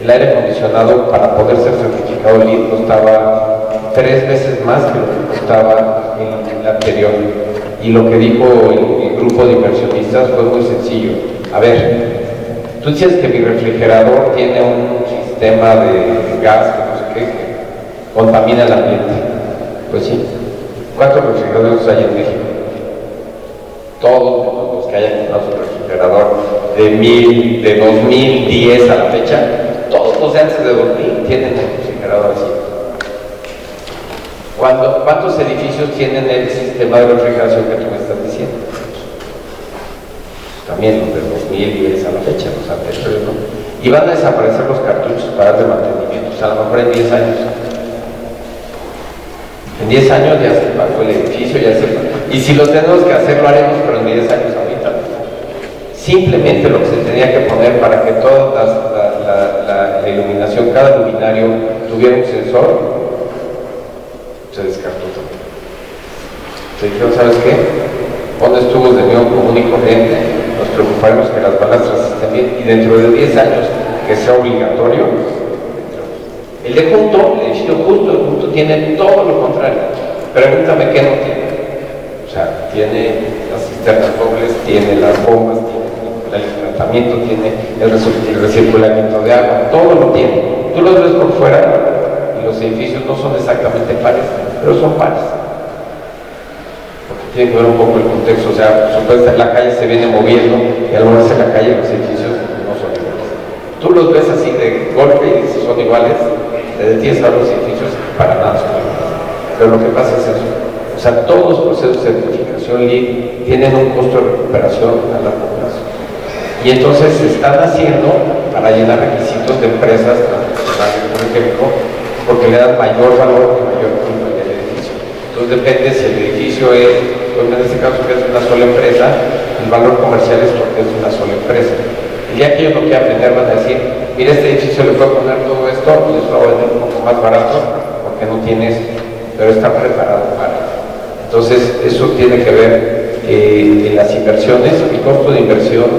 El aire acondicionado, para poder ser certificado LEED, costaba 3 veces más que lo que costaba el anterior. Y lo que dijo el grupo de inversionistas fue muy sencillo. A ver, tú dices que mi refrigerador tiene un sistema de gas, que no sé qué, que contamina el ambiente. Pues sí. ¿Cuántos refrigeradores hay en México? Todos los que hayan comprado su refrigerador de 2010 a la fecha, todos los de antes de 2000 tienen el refrigerador así. ¿Cuántos edificios tienen el sistema de refrigeración que tú me estás diciendo? También los de 2010 a la fecha, los anteriores, ¿no? Y van a desaparecer los cartuchos para darle mantenimiento, o sea, a lo mejor en 10 años. En 10 años ya se pagó el edificio, ya se pagó. Y si lo tenemos que hacer, lo haremos, pero en 10 años ahorita. Simplemente lo que se tenía que poner para que toda la iluminación, cada luminario tuviera un sensor, se descartó todo. Se dijeron, ¿sabes qué? Pones tubos de neón común y corriente, nos preocuparemos que las balastras estén bien, y dentro de 10 años que sea obligatorio. El de junto, el edificio justo, el junto tiene todo lo contrario. Pregúntame qué no tiene. O sea, tiene las cisternas dobles, tiene las bombas, tiene el tratamiento, tiene el recirculamiento de agua, todo lo tiene. Tú los ves por fuera y los edificios no son exactamente pares, pero son pares. Porque tiene que ver un poco el contexto. O sea, supuestamente la calle se viene moviendo y al moverse la calle los edificios no son iguales. Tú los ves así de golpe y dices son iguales, te detienes a los edificios, para nada son iguales. Pero lo que pasa es eso. O sea, todos los procesos de certificación LEED tienen un costo de recuperación a largo plazo. Y entonces se están haciendo para llenar requisitos de empresas transnacionales, por ejemplo, porque le dan mayor valor y mayor culpa al edificio. Entonces depende si el edificio es, pues en este caso que es una sola empresa, el valor comercial es porque es una sola empresa. El día que ellos lo quieran vender van a decir, mira, este edificio le puedo poner todo esto y eso lo va a vender un poco más barato porque no tienes, pero está preparado para. Entonces eso tiene que ver en las inversiones, el costo de inversión,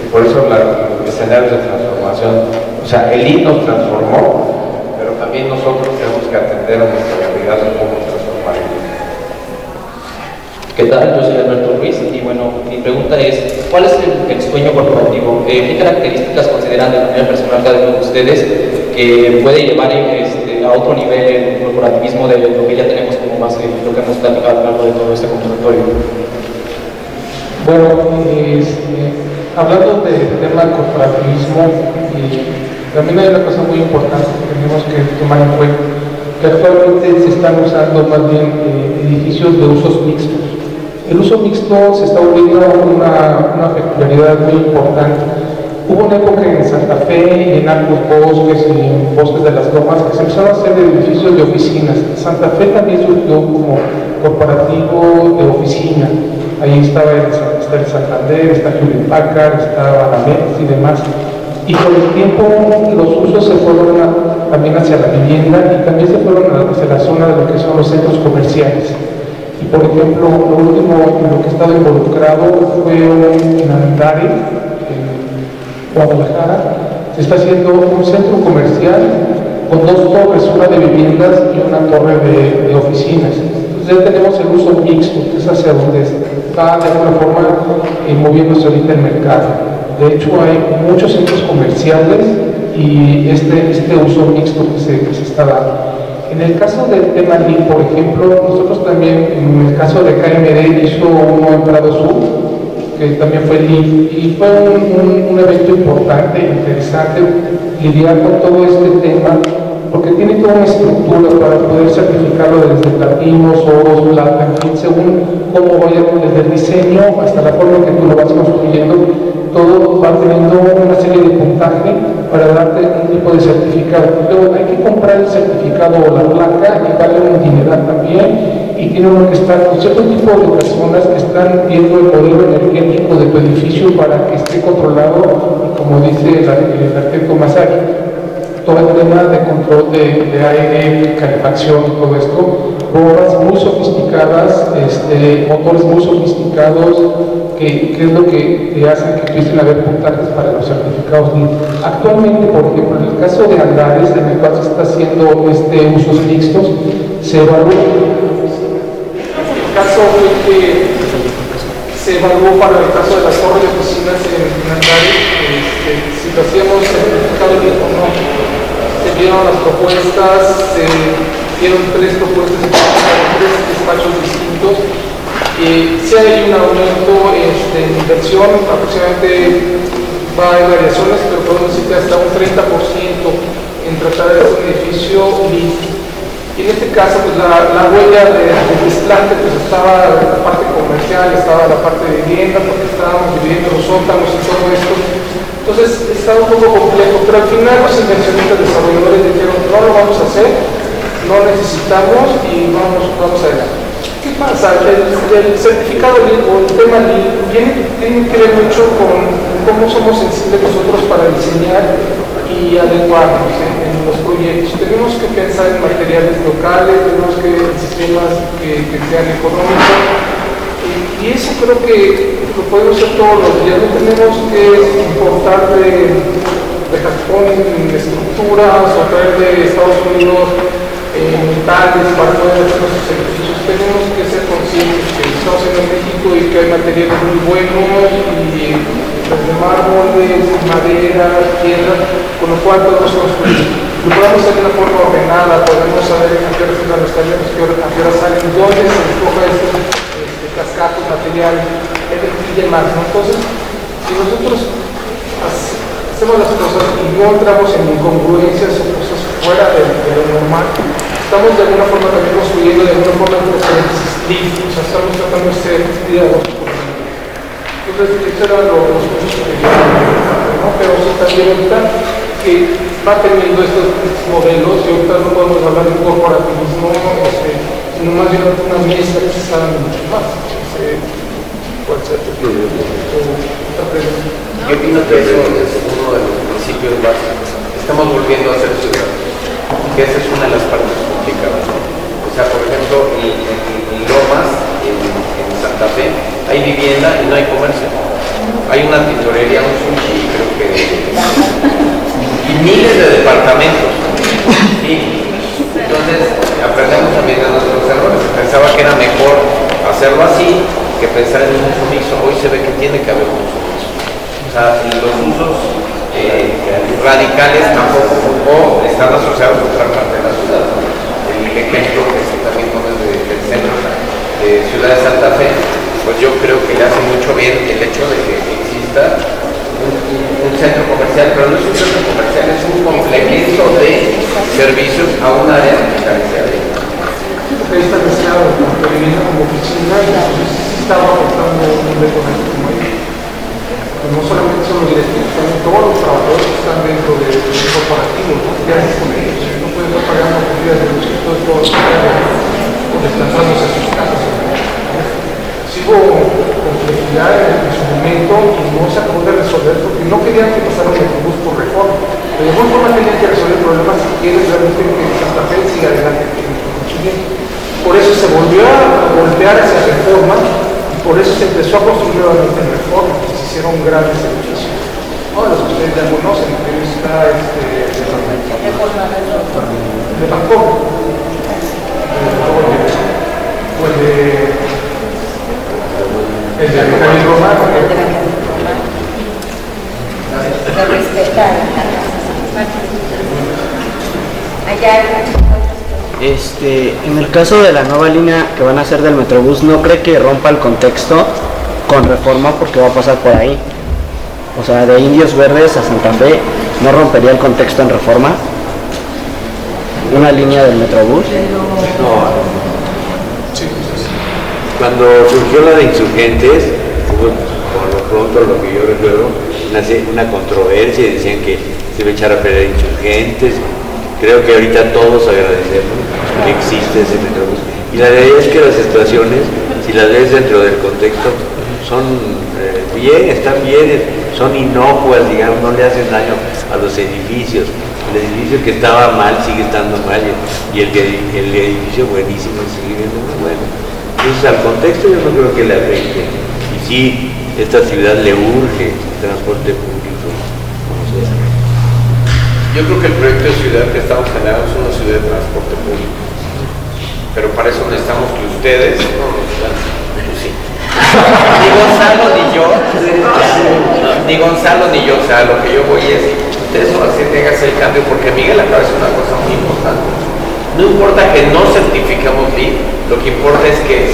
y por eso los escenarios de transformación. O sea, el LEED nos transformó, pero también nosotros tenemos que atender a nuestra realidad de cómo transformar el LEED. ¿Qué tal? Yo soy Alberto Ruiz y bueno, mi pregunta es, ¿cuál es el sueño corporativo? ¿Qué características consideran de manera personal cada uno de ustedes que puede llevar a otro nivel el corporativismo de lo que ya tenemos como base, lo que hemos platicado a lo largo de todo este conversatorio? Bueno, hablando del tema del corporativismo, también hay una cosa muy importante que tenemos que tomar en cuenta, que actualmente se están usando más bien edificios de usos mixtos. El uso mixto se está volviendo una peculiaridad muy importante. Hubo una época en Santa Fe y en Arcos Bosques y en Bosques de las Lomas que se empezaron a hacer edificios de oficinas. Santa Fe también surgió como corporativo de oficina. Ahí está el Santander, está Hewlett Packard, está Banamex y demás. Y con el tiempo los usos se fueron también hacia la vivienda y también se fueron hacia la zona de lo que son los centros comerciales. Y por ejemplo, lo último en lo que he estado involucrado fue en Andares, en Guadalajara. Se está haciendo un centro comercial con 2 torres, una de viviendas y una torre de oficinas. Entonces ya tenemos el uso mixto, que es hacia donde está de alguna forma moviéndose ahorita el mercado. De hecho, hay muchos centros comerciales y este uso mixto que se está dando. En el caso del tema LEED, por ejemplo, nosotros también, en el caso de KMD, hizo uno en Prado Sur, que también fue LEED, y fue un evento importante, interesante, lidiar con todo este tema, porque tiene toda una estructura para poder certificarlo desde platinos, oros, plata, en fin, según cómo vaya desde el diseño hasta la forma en que tú lo vas construyendo, todo va teniendo una serie de puntaje para darte un tipo de certificado. Luego hay que comprar el certificado o la placa y vale un dineral también, y tiene uno que estar con cierto tipo de personas que están viendo el modelo energético de tu edificio para que esté controlado, y como dice el arquitecto Masaki, todo el tema de control de aire, calefacción y todo esto, bombas muy sofisticadas, motores muy sofisticados, que es lo que te hacen que empiecen a haber puntajes para los certificados LEED. Actualmente, por ejemplo, en el caso de Andares, en el cual se está haciendo usos mixtos, se evaluó. El caso fue que se evaluó para el caso de las torres de oficinas en Andares, si lo hacíamos certificado LEED o no. Se vieron las propuestas, se dieron 3 propuestas en 3 despachos distintos. Si hay un aumento en inversión, aproximadamente va a haber variaciones, pero podemos decir que hasta un 30% en tratar de hacer un edificio LEED. Y en este caso, pues la huella de desplante, pues estaba la parte comercial, estaba la parte de vivienda, porque estábamos dividiendo los sótanos y todo esto. Entonces estaba un poco complejo, pero al final los inversionistas desarrolladores dijeron no lo vamos a hacer, no necesitamos y vamos adelante. ¿Qué pasa? El certificado LEED o el tema LEED tiene que ver mucho con cómo somos sensibles nosotros para diseñar y adecuarnos en los proyectos. Tenemos que pensar en materiales locales, tenemos que en sistemas que sean económicos. Y eso creo que lo podemos hacer todos los días, no tenemos que importar de Japón en estructuras o traer de Estados Unidos metales para poder hacer nuestros edificios. Tenemos que ser conscientes que estamos en México y que hay materiales muy buenos y desde mármoles, madera, piedra, con lo cual podemos construir. Lo podemos hacer de una forma ordenada, podemos saber a qué hora están los camiones, a qué hora salen, dónde se escoja cascajos, material, y demás, ¿no? Entonces, si nosotros hacemos las cosas y no entramos en incongruencias o cosas fuera de lo normal, estamos de alguna forma también construyendo de alguna forma nuestra existir, o sea, estamos tratando de ser cuidadosos por el mundo. Entonces, eso era los puntos que quería comentar, ¿no? Pero sí también ahorita que va teniendo estos modelos y ahorita no podemos hablar de corporativismo, sino más bien una mesa que se sabe mucho más. ¿Cuál sea tu pregunta? Yo opino que eso es uno de los principios básicos. Estamos volviendo a ser ciudad, que esa es una de las partes complicadas, ¿no? O sea, por ejemplo, en Lomas, en Santa Fe, hay vivienda y no hay comercio. Hay una tintorería, un sushi, creo que... y miles de departamentos. Sí. Entonces, aprendemos también de nuestros errores. Pensaba que era mejor hacerlo así que pensar en un uso mixto. Hoy se ve que tiene que haber un uso mixto. O sea, los usos radicales tampoco están asociados a otra parte de la ciudad. El ejemplo que se también pone del centro de Ciudad de Santa Fe, pues yo creo que le hace mucho bien el hecho de que exista un centro comercial, pero no es un centro comercial, es un complemento de servicios a un área de carencia de porque está deseado como vivienda como oficina y entonces estaba afectando un reto como ahí. No solamente son los directivos, también todos los trabajadores que están dentro del corporativo, ¿no? ¿Qué haces con ellos? No pueden estar pagando comidas de los hijos todos los días o desplazándose a sus casas. Sí hubo complejidad en su momento y no se pudo resolver porque no querían que pasara el autobús por reforma. De alguna forma tenían que resolver problemas si quieres realmente que Santa Fe siga adelante. Por eso se volvió a voltear hacia reforma y por eso se empezó a construir nuevamente en reforma, que se hicieron grandes edificios. Los que ustedes ya conocen, que está de Bangkok, el de Camil Romano, de respetar allá. En el caso de la nueva línea que van a hacer del Metrobús, ¿no cree que rompa el contexto con reforma porque va a pasar por ahí? O sea, de Indios Verdes a Santa Fe, ¿no rompería el contexto en reforma? ¿Una línea del Metrobús? No. Cuando surgió la de Insurgentes, hubo, por lo pronto, lo que yo recuerdo, una controversia y decían que se iba a echar a perder Insurgentes. Creo que ahorita todos agradecemos que existe ese Metrobús. Y la realidad es que las estaciones, si las ves dentro del contexto, son bien, están bien, son inocuas, digamos, no le hacen daño a los edificios. El edificio que estaba mal sigue estando mal y el edificio buenísimo sigue siendo muy bueno. Entonces al contexto yo no creo que le afecte. Y sí, esta ciudad le urge transporte público, como sea. Yo creo que el proyecto de ciudad que estamos generando es una ciudad de transporte público. Pero para eso necesitamos que ustedes, sí. Ni Gonzalo ni yo, ni Gonzalo ni yo, o sea, lo que yo voy es, ustedes son los que tengan que hacer el cambio, porque Miguel acaba de decir una cosa muy importante. No importa que no certificamos LEED, lo que importa es que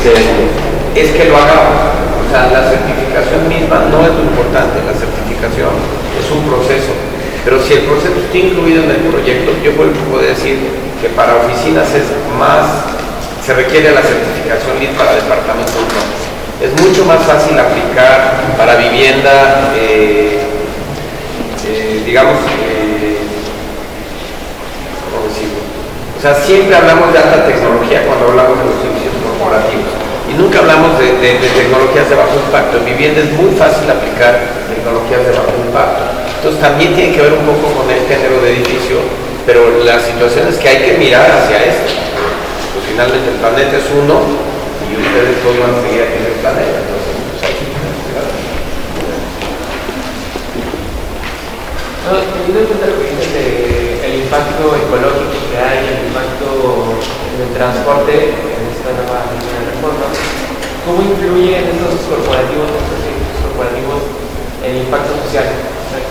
lo hagamos. O sea, la certificación misma no es lo importante, la certificación es un proceso. Pero si el proceso está incluido en el proyecto, yo puedo decir que para oficinas se requiere la certificación LEED, para departamentos no. Es mucho más fácil aplicar para vivienda, digamos, ¿cómo decirlo? O sea, siempre hablamos de alta tecnología cuando hablamos de los servicios corporativos y nunca hablamos de tecnologías de bajo impacto. En vivienda es muy fácil aplicar tecnologías de bajo impacto. Entonces también tiene que ver un poco con el género de edificio, pero la situación es que hay que mirar hacia esto. Pues finalmente el planeta es uno y ustedes todos van a seguir aquí en el planeta. Entonces, pues hay que mirar. Teniendo en cuenta lo que dices del impacto ecológico que hay, el impacto en el transporte, en esta nueva línea de reforma, ¿cómo influye en estos corporativos, el impacto social? O sea,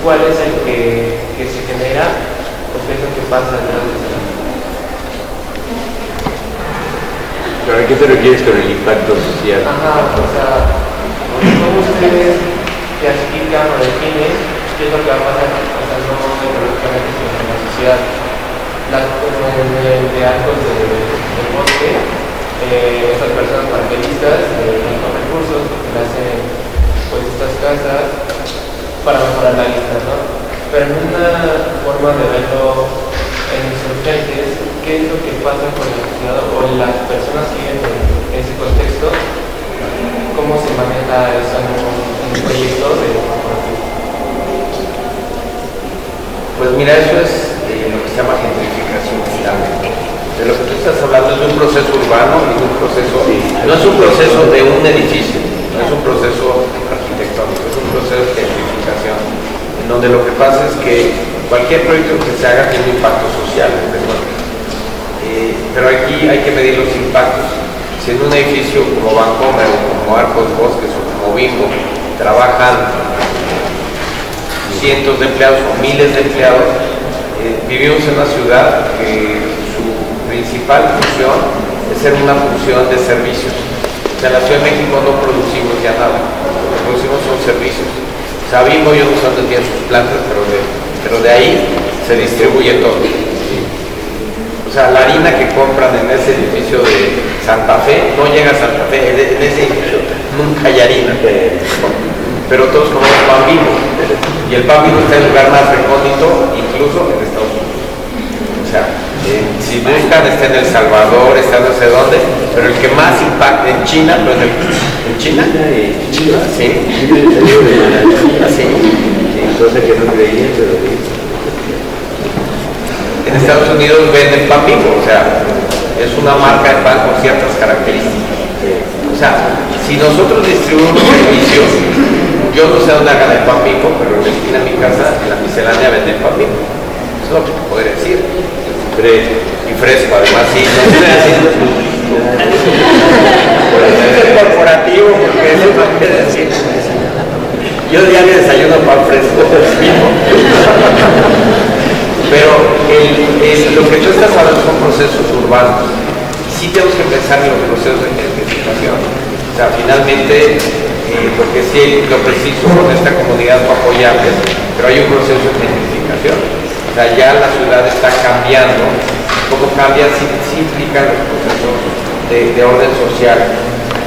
¿cuál es el que se genera o qué es lo que pasa detrás de eso? ¿Pero a qué te refieres con el impacto social? Ajá, o sea, ¿cómo ustedes clasifican o definen qué es lo que va a pasar pasando ecológicamente en la sociedad? De arcos del bosque, estas personas paracaidistas con recursos que hacen pues estas casas para mejorar la vista, ¿no? Pero en una forma de verlo en insurgentes, ¿qué es lo que pasa con la sociedad o las personas que viven en ese contexto? ¿Cómo se maneja eso en un proyecto de corporativo? Pues mira, eso es lo que se llama gentrificación finalmente. De lo que tú estás hablando es de un proceso urbano y de un proceso, no es un proceso de un edificio, no es un proceso arquitectónico, es un proceso de gentrificación, en donde lo que pasa es que cualquier proyecto que se haga tiene un impacto social, pero aquí hay que medir los impactos. Si en un edificio como Vancomer o como Arcos Bosques o como Bimbo trabajan cientos de empleados o miles de empleados, vivimos en una ciudad que su principal función es ser una función de servicios. O sea, en la Ciudad de México no producimos ya nada, lo que producimos son servicios. O sea, Bimbo yo no sé dónde tiene sus plantas, pero de ahí se distribuye todo. O sea, la harina que compran en ese edificio de Santa Fe no llega a Santa Fe, en ese edificio nunca hay harina. Pero todos comemos pan Bimbo, y el pan Bimbo está en el lugar más recóndito, incluso en Estados Unidos. O sea, si buscan está en El Salvador, está no sé dónde, pero el que más impacta en China, pero en China, sí, Cosa que no creía, pero en Estados Unidos venden pan Bimbo, o sea, es una marca de pan con ciertas características. O sea, si nosotros distribuimos servicios, yo no sé dónde hagan el pan Bimbo, pero en la esquina de mi casa, en la miscelánea, venden pan Bimbo. Eso es lo que te podría decir. Y fresco, además, sí. No estoy haciendo es corporativo, porque eso no quiere decir. Yo diario desayuno pan fresco, mismo. Pero lo que tú estás hablando son procesos urbanos. Sí tenemos que pensar en los procesos de gentrificación. O sea, finalmente, porque sí, lo preciso con esta comunidad fue apoyable, pero hay un proceso de gentrificación. O sea, ya la ciudad está cambiando. ¿Cómo cambia? Sí implica los procesos de orden social.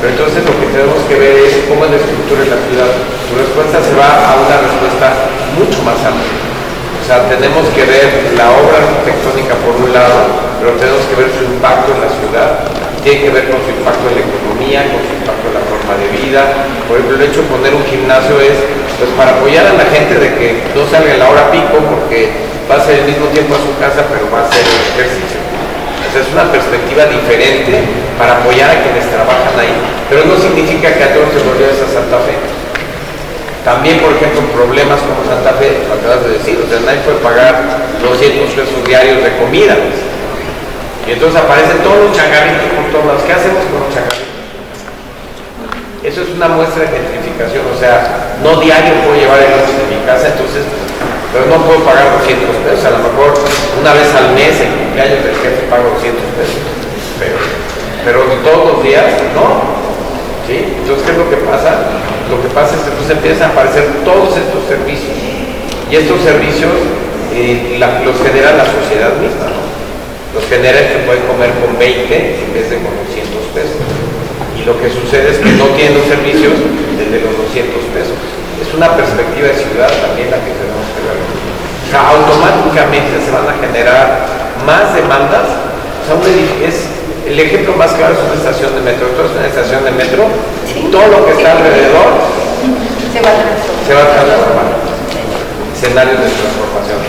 Pero entonces lo que tenemos que ver es cómo es la estructura de la ciudad. Su respuesta se va a una respuesta mucho más amplia. O sea, tenemos que ver la obra arquitectónica por un lado, pero tenemos que ver su impacto en la ciudad. tiene que ver con su impacto en la economía, con su impacto en la forma de vida. Por ejemplo, el hecho de poner un gimnasio es pues para apoyar a la gente de que no salga en la hora pico porque va a ser el mismo tiempo a su casa, pero va a hacer el ejercicio. Entonces es una perspectiva diferente para apoyar a quienes trabajan ahí, pero no significa que a todos se los lleves a Santa Fe. También, por ejemplo, problemas como Santa Fe, lo acabas de decir, o sea, nadie puede pagar 200 pesos diarios de comida. Y entonces aparecen todos los changarritos por todos lados. ¿Qué hacemos con los changarritos? Eso es una muestra de gentrificación, o sea, no diario puedo llevar el lunch de mi casa, entonces, pero no puedo pagar 200 pesos, a lo mejor una vez al mes, en cumpleaños del jefe pago 200 pesos, pero todos los días, no. ¿Sí? Entonces, ¿qué es lo que pasa? Lo que pasa es que entonces empiezan a aparecer todos estos servicios, y estos servicios los genera la sociedad misma, ¿no? Los genera el que puede comer con 20 en vez de con 200 pesos. Y lo que sucede es que no tienen los servicios desde los 200 pesos. Es una perspectiva de ciudad también la que tenemos que ver. O sea, automáticamente se van a generar más demandas. O sea, el ejemplo más claro es una estación de metro. Esto es una estación de metro y todo lo que está alrededor se va a transformar. Escenarios de transformación.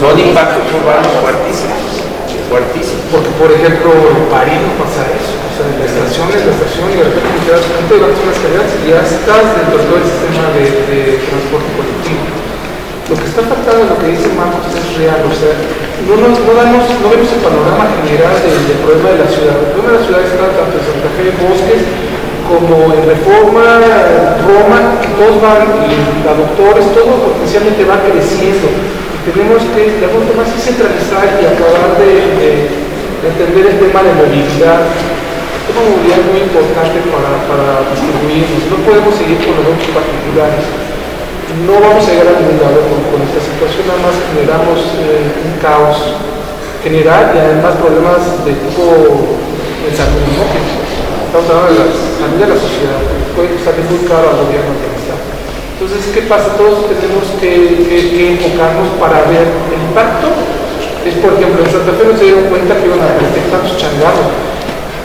Son impactos urbanos fuertísimos. Porque, por ejemplo, en París no pasa eso. O sea, en la estación y de repente te das cuenta de las escaleras y ya estás dentro de todo el sistema de transporte colectivo. Lo que está faltando, lo que dice Marcos, es real. O sea, no vemos el panorama general del problema de la ciudad. El problema de la ciudad está tanto en Santa Fe, Bosques, como en Reforma, Roma, que todos van, y la Doctores, todo potencialmente va creciendo. Tenemos que de alguna forma sí centralizar y acabar de entender el tema de movilidad. El tema de movilidad es muy importante para distribuirnos. No podemos seguir con los autos particulares. No vamos a llegar a ningún lado con esta situación, nada más generamos un caos general y además problemas de tipo de salud, ¿no? Estamos hablando de la salud de la sociedad, que puede salir muy caro al gobierno que está. Entonces, ¿qué pasa? Todos tenemos que enfocarnos para ver el impacto. Es, por ejemplo, en Santa Fe no se dieron cuenta que iban a aparecer tantos changarros.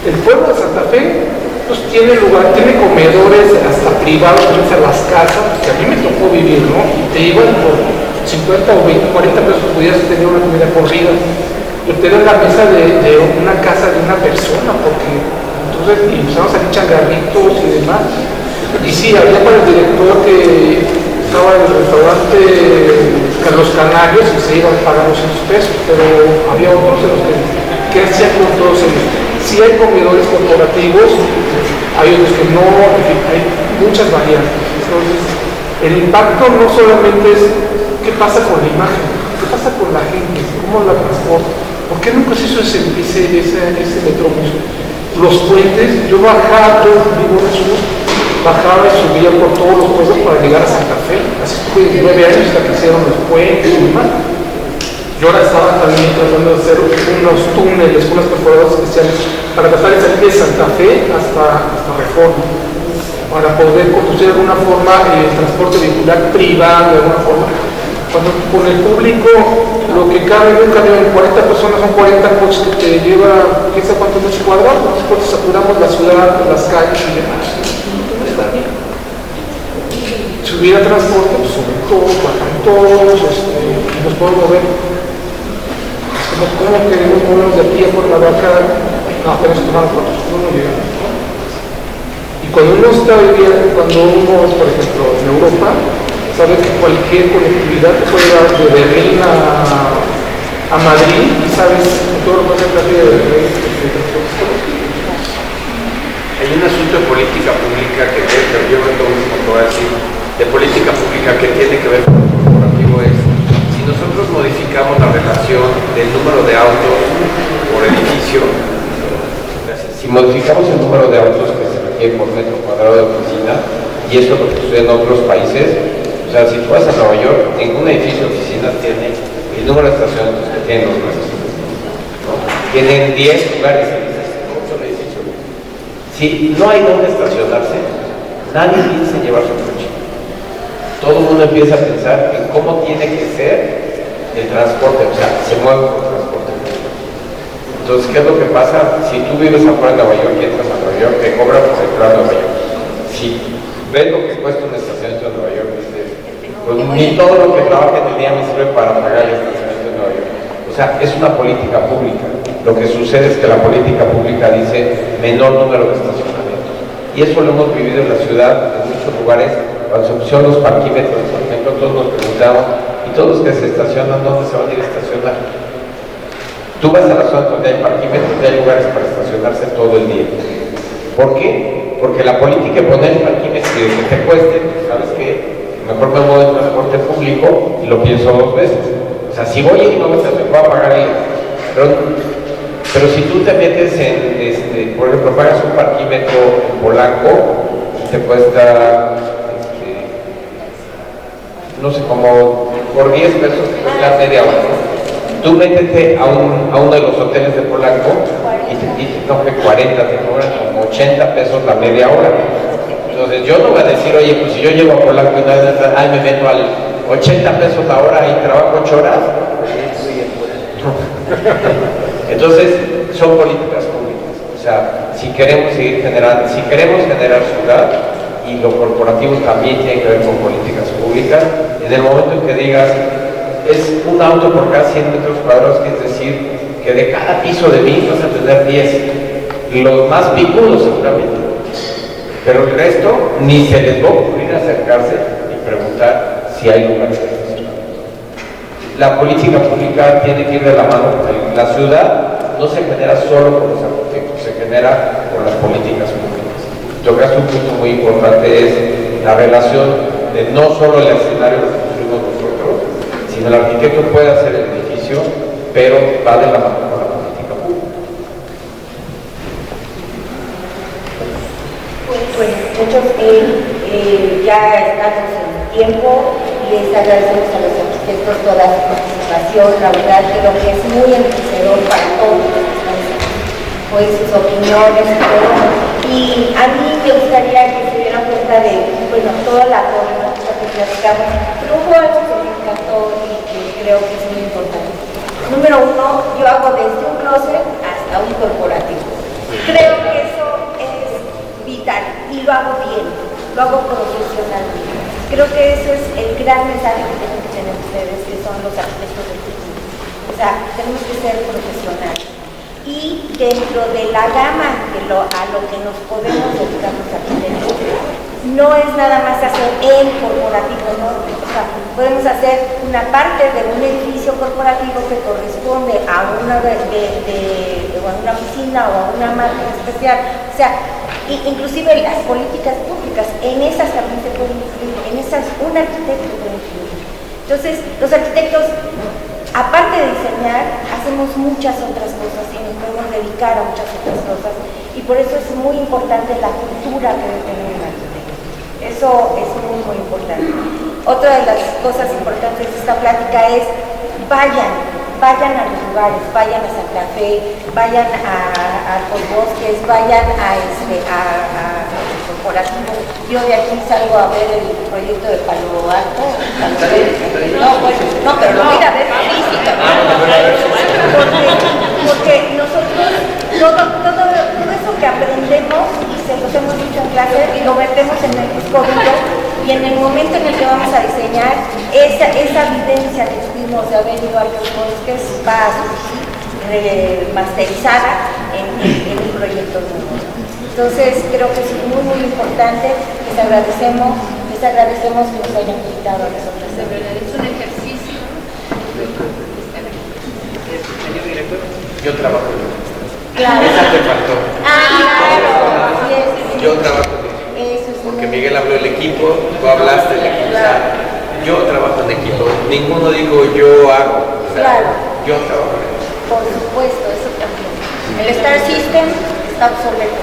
El pueblo de Santa Fe pues, tiene comedores hasta privados a las casas, que a mí me tocó vivir, ¿no? Y te iban por 50 o 20, 40 pesos pudieras tener una comida corrida. Yo tenía la mesa de una casa de una persona, porque entonces empezamos a salir changarritos y demás. Y sí, había para el director que estaba en el restaurante Los Canarios y se iban a pagar 200 pesos, pero había otros en los que hacían con todos ellos. Sí hay comedores corporativos, hay otros que no, en fin, hay muchas variantes. Entonces, el impacto no solamente es qué pasa con la imagen, qué pasa con la gente, cómo la transporta. ¿Por qué nunca se hizo ese metrobús? Los puentes, yo bajaba, yo vivo en el sur, bajaba y subía por todos los pueblos para llegar a Santa Fe. Así estuve 9 años hasta que hicieron los puentes y demás. Yo ahora estaba también tratando de hacer unos túneles, unas perforadoras especiales para tratar de salir de Santa Fe hasta Reforma, para poder conducir de alguna forma el transporte vehicular privado, de alguna forma. Cuando con el público, lo que cabe en un camión, 40 personas son 40 coches que te lleva, quién sabe cuántos metros cuadrados, nosotros saturamos la ciudad, las calles y demás. Si hubiera transporte, pues suben todos, bajan todos, nos podemos mover. ¿Cómo queremos movernos de aquí a por la vaca? No, tenemos que tomar fotos, no llegamos. Y cuando uno está viviendo, cuando uno es, por ejemplo, en Europa, sabe que cualquier conectividad te puede dar de Berlín a Madrid y sabes todo lo que pasa en la vida de Berlín. Hay un asunto de política pública que yo voy a decir, de política pública que tiene que ver con lo corporativo es, si nosotros modificamos la relación del número de autos por edificio, si modificamos el número de autos que se requiere por metro cuadrado de oficina, y eso es lo que sucede en otros países, o sea, si tú vas a Nueva York, ningún edificio de oficinas tiene el número de estacionamientos que tienen los nuestros, ¿no? Tienen 10 lugares. Si no hay dónde estacionarse, nadie piensa en llevar su coche. Todo el mundo empieza a pensar en cómo tiene que ser el transporte, o sea, se mueve por transporte. Entonces, ¿qué es lo que pasa? Si tú vives afuera de Nueva York y entras a Nueva York, te cobran por entrar a Nueva York. Si ves lo que cuesta un estacionamiento en Nueva York, dices, pues ni todo lo que trabaja en el día me sirve para pagar el estacionamiento en Nueva York. O sea, es una política pública. Lo que sucede es que la política pública dice menor número de estacionamientos. Y eso lo hemos vivido en la ciudad, en muchos lugares, cuando se pusieron los parquímetros, por ejemplo, todos nos preguntaban, y todos los que se estacionan, ¿dónde se van a ir a estacionar? Tú vas a la zona donde hay parquímetros y hay lugares para estacionarse todo el día. ¿Por qué? Porque la política de poner parquímetros y de que te cueste, ¿sabes qué? Mejor me muevo en transporte público y lo pienso 2 veces. O sea, si voy y no me voy a pagar ahí. Pero si tú te metes en, por ejemplo, pagas un parquímetro en Polanco y te cuesta, no sé, como por 10 pesos te cuesta media hora. Tú métete a uno de los hoteles de Polanco y te coge 40, te cobran como 80 pesos la media hora. Entonces yo no voy a decir, oye, pues si yo llego a Polanco y me meto al 80 pesos la hora y trabajo 8 horas. Entonces son políticas públicas. O sea, si queremos seguir generando, si queremos generar ciudad, y lo corporativo también tiene que ver con políticas públicas, en el momento en que digas, es un auto por cada 100 metros cuadrados, que es decir, que de cada piso de mí vas a tener 10, los más picudos seguramente, pero el resto ni se les va a ocurrir acercarse y preguntar si hay lugares de estacionamiento. La política pública tiene que ir de la mano, porque la ciudad no se genera solo con los arquitectos, se genera con las políticas públicas. Tocas un punto muy importante, es la relación de no solo el escenario que construimos nosotros, sino el arquitecto puede hacer el edificio, pero va de la mano con la política pública. Pues muchos ya estamos en tiempo y les agradecemos a los arquitectos toda su participación. La verdad creo que es muy enriquecedor para todos los que están aquí, pues sus opiniones y todo. Y a mí me gustaría que se dieran cuenta de, bueno, toda la problemática que platicamos, pero hubo algo que me encantó y que creo que es muy importante. Número 1, yo hago desde un closet hasta un corporativo. Creo que eso es vital y lo hago bien, lo hago profesionalmente. Creo que ese es el gran mensaje que tienen que tener ustedes, que son los arquitectos del futuro. O sea, tenemos que ser profesionales. Y dentro de la gama de a lo que nos podemos dedicar los arquitectos, no es nada más hacer el corporativo, ¿no? O sea, podemos hacer una parte de un edificio corporativo que corresponde a una una oficina o a una marca especial. O sea, inclusive las políticas públicas, en esas también se pueden incluir, en esas un arquitecto puede incluir. Entonces, los arquitectos, aparte de diseñar, hacemos muchas otras cosas y nos podemos dedicar a muchas otras cosas, y por eso es muy importante la cultura que debe tener el arquitecto. Eso es muy, muy importante. Otra de las cosas importantes de esta plática es vayan a los lugares, vayan a Santa Fe, vayan a los bosques, vayan a corporativo. Yo de aquí salgo a ver el proyecto de Palo Alto. No, pero lo voy a ver físicamente. Porque nosotros, todo eso que aprendemos, y se los hemos dicho en clase, y lo metemos en el disco duro, y en el momento en el que vamos a diseñar, esa vivencia que tuvimos de haber ido a los bosques va a surgir remasterizada en un proyecto nuevo. Entonces creo que es muy, muy importante. Les agradecemos que nos hayan invitado a nosotros. Es un ejercicio. Yo trabajo en el Claro. Esa te faltó. Claro. Sí, Yo trabajo en el equipo. Porque Miguel habló del equipo, tú hablaste del equipo. O sea, yo trabajo en equipo. Ninguno dijo yo hago. O sea, yo trabajo en equipo. Por supuesto, eso también. El Star System está obsoleto.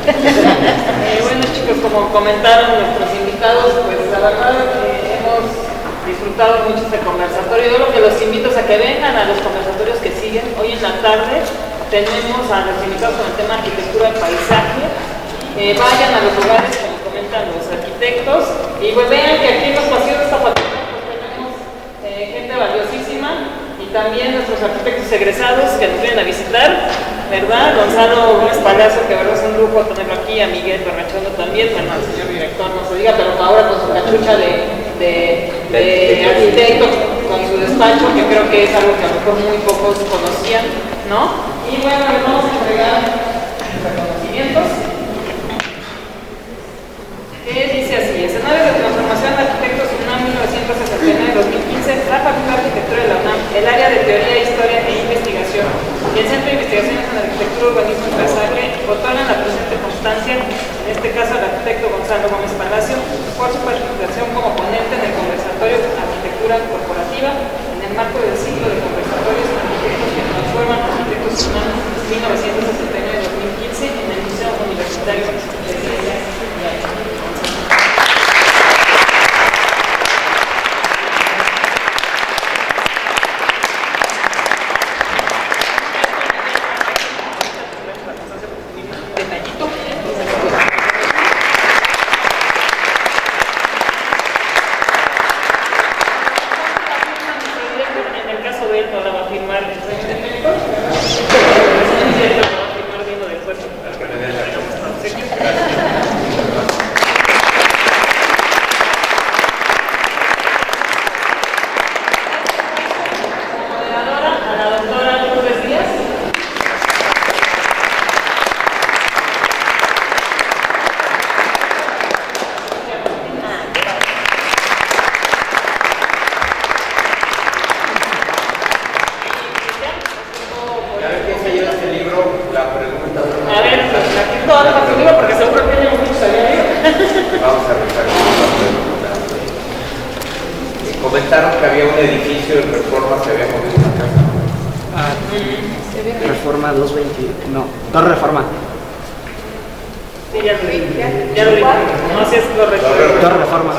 Bueno chicos, como comentaron nuestros invitados, pues la verdad hemos disfrutado mucho este conversatorio. Yo lo que los invito es a que vengan a los conversatorios que siguen. Hoy en la tarde tenemos a los invitados con el tema arquitectura y paisaje. Vayan a los lugares, como comentan los arquitectos, y pues vean que aquí en los pasillos de esta facultad pues tenemos gente valiosísima, y también nuestros arquitectos egresados que nos vienen a visitar. ¿verdad? Gonzalo Gómez Palacio, que verdad es un lujo tenerlo aquí, a Miguel Berrachondo también, bueno, al señor director no se diga, pero ahora con su cachucha de arquitecto, con su despacho, que creo que es algo que a lo mejor muy pocos conocían, ¿no? Y bueno, les vamos a entregar reconocimientos. Dice así: escenarios de transformación de arquitectos UNAM 1969-2015, la Facultad de Arquitectura de la UNAM, el área de Teoría, Historia e Investigación y el Centro de Investigaciones en Arquitectura, Urbanismo y Paisaje otorgan la presente constancia, en este caso al arquitecto Gonzalo Gómez Palacio, por su participación como ponente en el conversatorio Arquitectura Corporativa en el marco del ciclo de conversatorios Arquitectos que transforman Arquitectos UNAM 1969-2015 en el Museo Universitario de Ciencias y Artes. Comentaron que había un edificio de Reforma, se había movido una casa. Reforma 220, no, dos Reforma. Sí, ya lo vi. No, si es correcto. Dos Reforma.